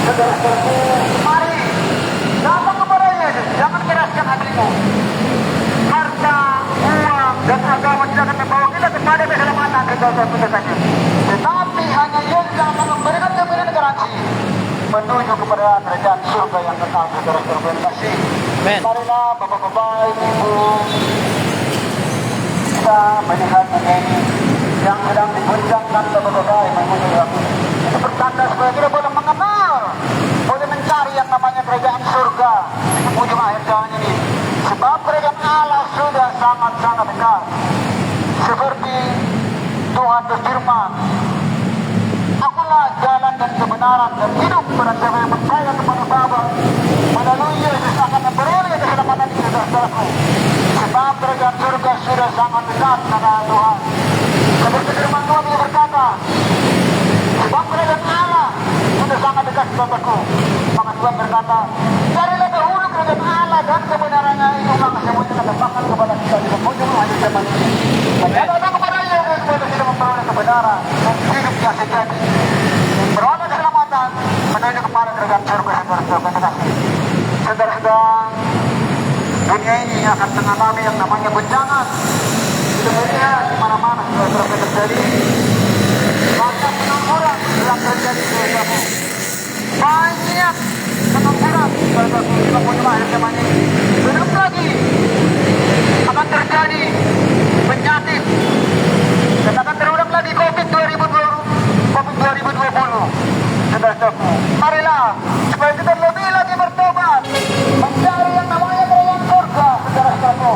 Saudara-saudaraku, mari datang kepada Yesus, jangan keraskan hatimu. Harta, uang, namun tidak akan membawa kita kepada keselamatan saudara-saudara. Tetapi hanya Yesus yang akan memberikan jaminan garansi menuju kepada kerajaan surga yang kekal saudara-saudara kasih. Amen. Marilah bapak-bapak, ibu, kita melihat ini yang sedang digoncangkan bapak-bapak menuju itu bertanda supaya kita boleh mengenal, boleh mencari yang namanya kerajaan surga di ujung akhir zaman ini. Sebab kerajaan Allah sudah sangat-sangat dekat. Seperti Tuhan berfirman, Akulah jalan dan kebenaran dan hidup, pada siapa yang percaya kepada Bapa melalui Yesus akan memperoleh keselamatan di saudaraku. Sebab kerajaan surga sudah sangat dekat kata Tuhan. Seperti firman Tuhan yang berkata, sebab kerajaan Allah sudah sangat dekat saudaraku. Maka Tuhan berkata, carilah dahulu kerajaan Allah dan kebenarannya, itu maka semuanya akan datangkan kepada kita di ujung akhir zaman ini. Dan datang kepada Yesus boleh kita memperoleh kebenaran dan hidup yang sejati, memperoleh keselamatan menuju kepada kerajaan surga saudara-saudara. Saudara-saudara, dunia ini akan mengalami yang namanya goncangan. Kita melihat di mana-mana saudara-saudara terjadi banyak pengangguran yang terjadi saudara. Banyak pengangguran saudara di ujung akhir zaman ini. Belum lagi akan terjadi penyakit dan akan terulang lagi COVID 2020. Saudara-saudara, marilah supaya kita lebih lagi bertobat, mencari yang namanya kerajaan surga, saudara-saudara.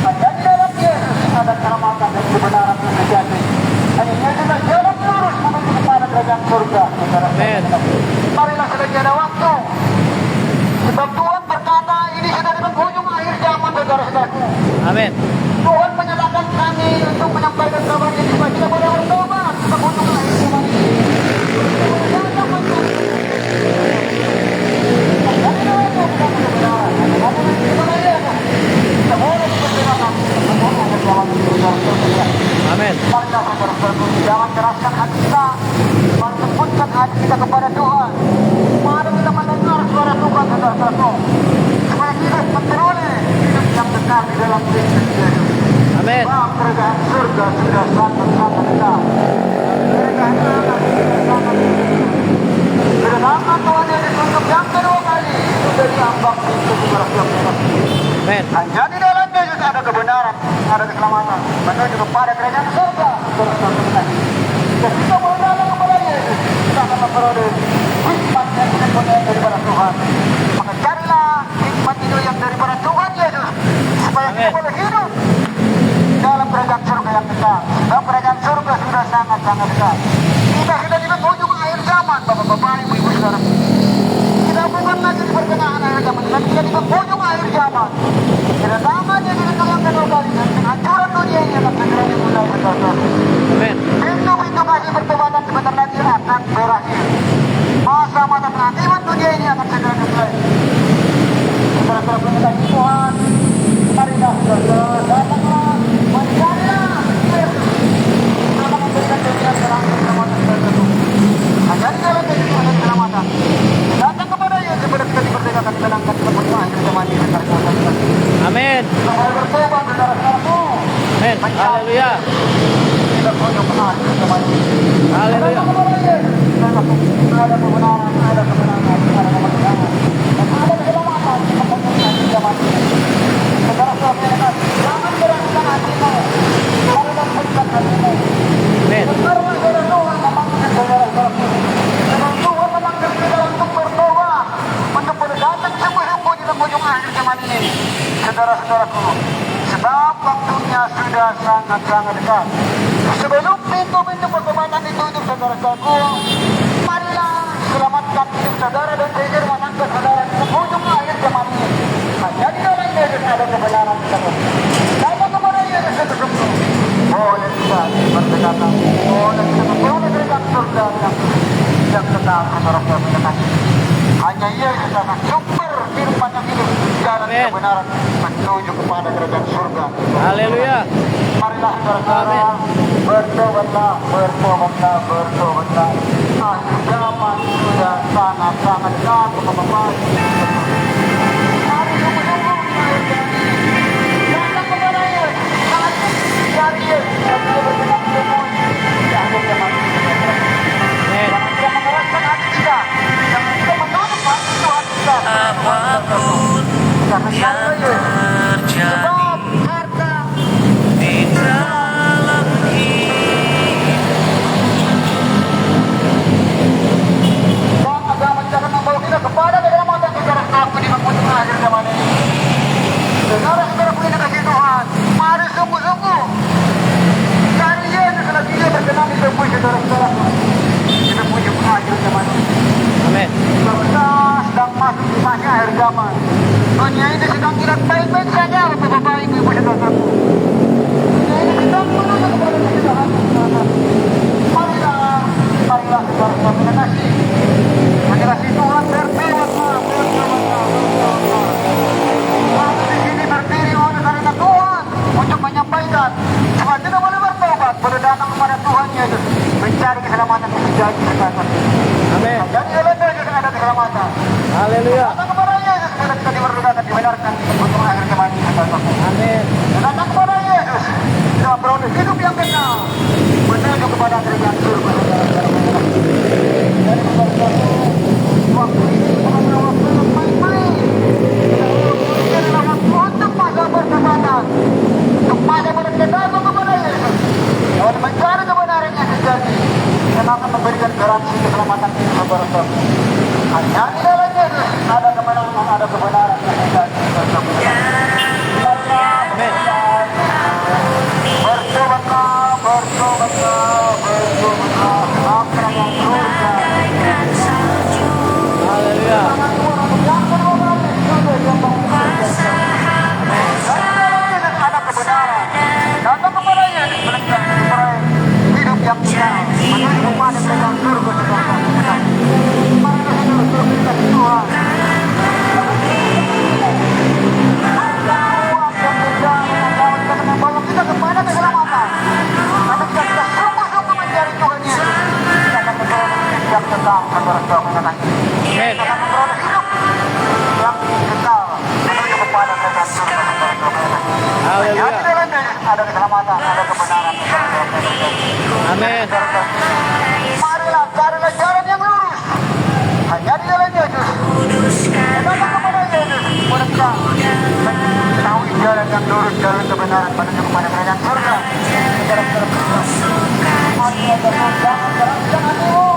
Hanya di dalam Yesus ada keselamatan dan kebenaran yang sejati. Hanya Yesus adalah jalan lurus menuju kepada kerajaan surga, saudara-saudara. Marilah selagi ada waktu. Sebab Tuhan berkata ini sudah di penghujung akhir zaman, saudara-saudara. Amin. Tuhan menyatakan kami untuk menyampaikan kabar ini supaya kita boleh bertobat di penghujung akhir zaman ini. Amin. Marilah saudara-saudara, jangan keraskan hati kita, mari lembutkan hati kita kepada Tuhan. Mari kita mendengar suara Tuhan, saudara-saudara, supaya kita memperoleh hidup yang benar di dalam Kristus Yesus. Amin. Sebab kerajaan surga sudah sangat-sangat dekat. Kerajaan Allah sudah sangat dekat. Kedatangan Tuhan Yesus untuk yang kedua kali sudah diambang pintu saudara-saudara. Amin. Hanya di dalam Yesus ada kebenaran, ada keselamatan menuju kepada kerajaan surga. Saudara-saudara, jika kita mau datang kepada Yesus, kita akan memperoleh hikmat yang sepenuhnya daripada Tuhan. Maka carilah hikmat itu yang daripada Tuhan Yesus, supaya kita boleh hidup dalam kerajaan surga yang dekat. Dan kerajaan surga sudah sangat-sangat dekat. Kita sudah di penghujung akhir zaman, bapak-bapak, ibu-ibu, saudara. Kita bukan lagi di pertengahan akhir zaman, tapi kita di penghujung akhir zaman. Kedatangan yang yang kedua kali dan penghancuran dunia ini akan segera dimulai, saudara. Amin. Pintu-pintu kasih pertobatan sebentar lagi akan berakhir. Masa-masa penghakiman dunia ini akan segera dimulai. Saudara-saudara berkasih Tuhan, marilah saudara, datanglah, mencarilah Yesus. Kita akan memberikan jaminan keselamatan saudara. Hanya di dalam Yesus ada keselamatan. Datang kepada Yesus, kepada kita diperdedakan, menangkan kebenaran akhir zaman ini, saudara-saudara. Amin. Kita bertobat, saudara-saudara. Amin. Haleluya. Kita punya akhir zaman ini. Haleluya. Ada kebenaran, ada kebenaran, ada kebenaran. Dan ada keselamatan di penghujung zaman ini. Saudara-saudara, jangan beraskan hatimu. Mari lembutkan hatimu. Amin. Karena Tuhan memanggil saudara-saudara. Karena Tuhan memanggil kita untuk bertobat, untuk berdatang sungguh-sungguh di penghujung akhir zaman ini. Saudara-saudaraku, sebab waktunya sudah sangat-sangat dekat. Sebelum pintu-pintu pertobatan ditutup, saudara-saudaraku, marilah selamatkan hidup saudara dan gereja rumah tangga saudara di penghujung akhir zaman ini. Hanya di dalam Yesus ada kebenaran saudara. Datang kepada Yesus sungguh-sungguh. Boleh kita berdekatan, boleh kita memperoleh kerajaan surga yang kekal, saudara-saudara. Hanya Yesus akan sumber kehidupan yang hidup, jalan kebenaran menuju kepada kerajaan surga. Haleluya. Marilah saudara-saudara, bertobatlah, bertobatlah, bertobatlah. Akhir zaman sudah sangat-sangat dekat, bapak-bapak. Mari sungguh-sungguh di akhir zaman ini. Datang kepada Yesus, cari zaman. Dunia ini sedang tidak baik-baik saja untuk Bapak Ibu saudaraku. Dunia ini sedang menuju kepada kejahatan. Marilah saudara mengenasi. Mengenasi Tuhan berfirman. Kami di sini berdiri oleh karena Tuhan untuk menyampaikan supaya tidak boleh bertobat, boleh datang kepada Tuhan Yesus mencari keselamatan yang sejati berkata. Amin. Jadi oleh Yesus ada keselamatan. Haleluya. Datang kepada Yesus supaya kita diperlukan dibenarkan untuk akhir kematian berkata. Amin. Datang kepada Yesus kita beroleh hidup yang kekal menuju kepada kerajaan surga. Jadi berkata waktu ini adalah waktu yang baik-baik. Untuk masa pertobatan, untuk masa kita datang kepada Yesus, dan mencari kebenaran yang sejati, dan akan memberikan garansi keselamatan kita kepada kita. Hanya di dalam Yesus ada kemenangan, ada kebenaran yang sejati. Amin. Bertobatlah, bertobatlah, bertobatlah, apa yang surga. Haleluya. Ada kebenaran. Datang kepada Yesus supaya hidup yang kekal menuju kepada kerajaan surga sekarang. Mari kita berdoa Tuhan. Membawa kita kepada keselamatan. Tapi kita sudah sungguh-sungguh mencari Tuhan Yesus. Kita akan memperoleh hidup yang kekal bersama-sama. Amin. Kita akan memperoleh hidup yang kekal menuju kepada kerajaan surga bersama-sama. Haleluya. Di dalam Yesus ada keselamatan, ada kebenaran. Amin. Marilah carilah jalan yang lurus. Hanya di dalam Yesus. Datang kepada Yesus. Boleh kita mengetahui jalan yang lurus, jalan kebenaran menuju kepada kerajaan surga. Mari kita jangan keraskan hatimu.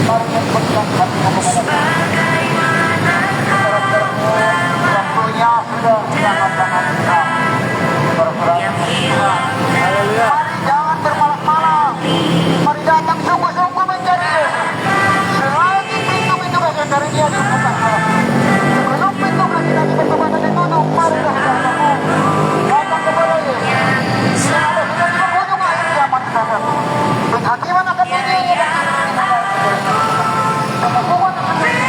Mari kita pegang hatimu kepada waktunya sudah jangan kita. Haleluya. Mari jangan bermalas-malas. Mari datang sungguh-sungguh mencari Yesus. Selagi pintu-pintu kasih dari Dia dibuka. Sebelum pintu kasih dari pertobatan ditutup, mari datang kepada Yesus. Yang ada sudah di penghujung akhir zaman saudara. Penghakiman akan berdiri. Penghukuman akan berdiri.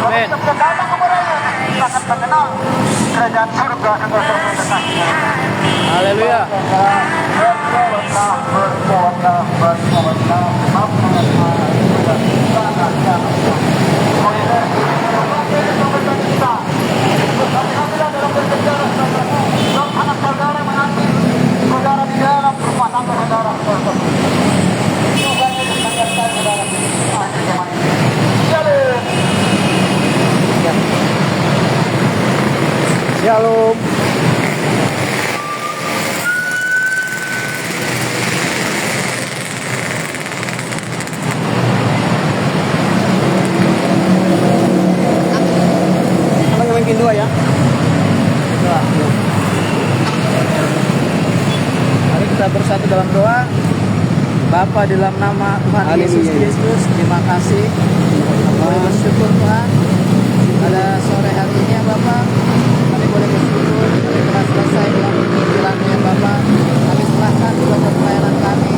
Amin. Kita datang kepada Yesus, kita akan mengenal kerajaan surga yang terdekat. Haleluya. Saudara di dalam rumah tangga saudara. Shalom. Apa yang makin dua ya? Doa. Mari kita bersatu dalam doa. Bapa, dalam nama Tuhan Yesus Haleluya. Kristus, terima kasih. Kami bersyukur Tuhan pada sore hari ini ya Bapak. Kami boleh bersyukur, kami telah selesai dalam penginjilan ya Bapak. Kami serahkan juga pelayanan kami.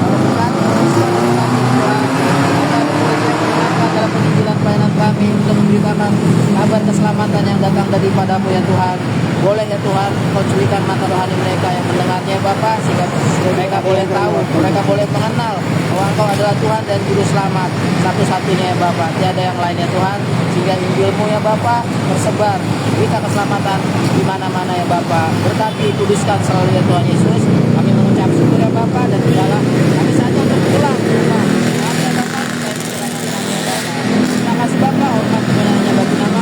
Kalau bukan, selama kami Tuhan, kita boleh menyenangkan dalam penginjilan pelayanan kami untuk memberitakan kabar keselamatan yang datang daripadamu ya Tuhan. Boleh ya Tuhan, Kau curikan mata rohani mereka yang mendengarnya Bapak, sehingga mereka boleh tahu, mereka boleh mengenal bahwa Engkau adalah Tuhan dan Juru Selamat satu-satunya ya Bapak, tiada yang lain ya Tuhan, sehingga Injil-Mu ya Bapak tersebar, berita keselamatan di mana-mana ya Bapak. Berkati, kuduskan selalu ya Tuhan Yesus. Kami mengucap syukur ya Bapak, dan biarlah kami saja untuk pulang ke rumah. Kami ya Bapak, supaya perjalanan kami ya Bapak Mas Bapak, hormat kepada bagi nama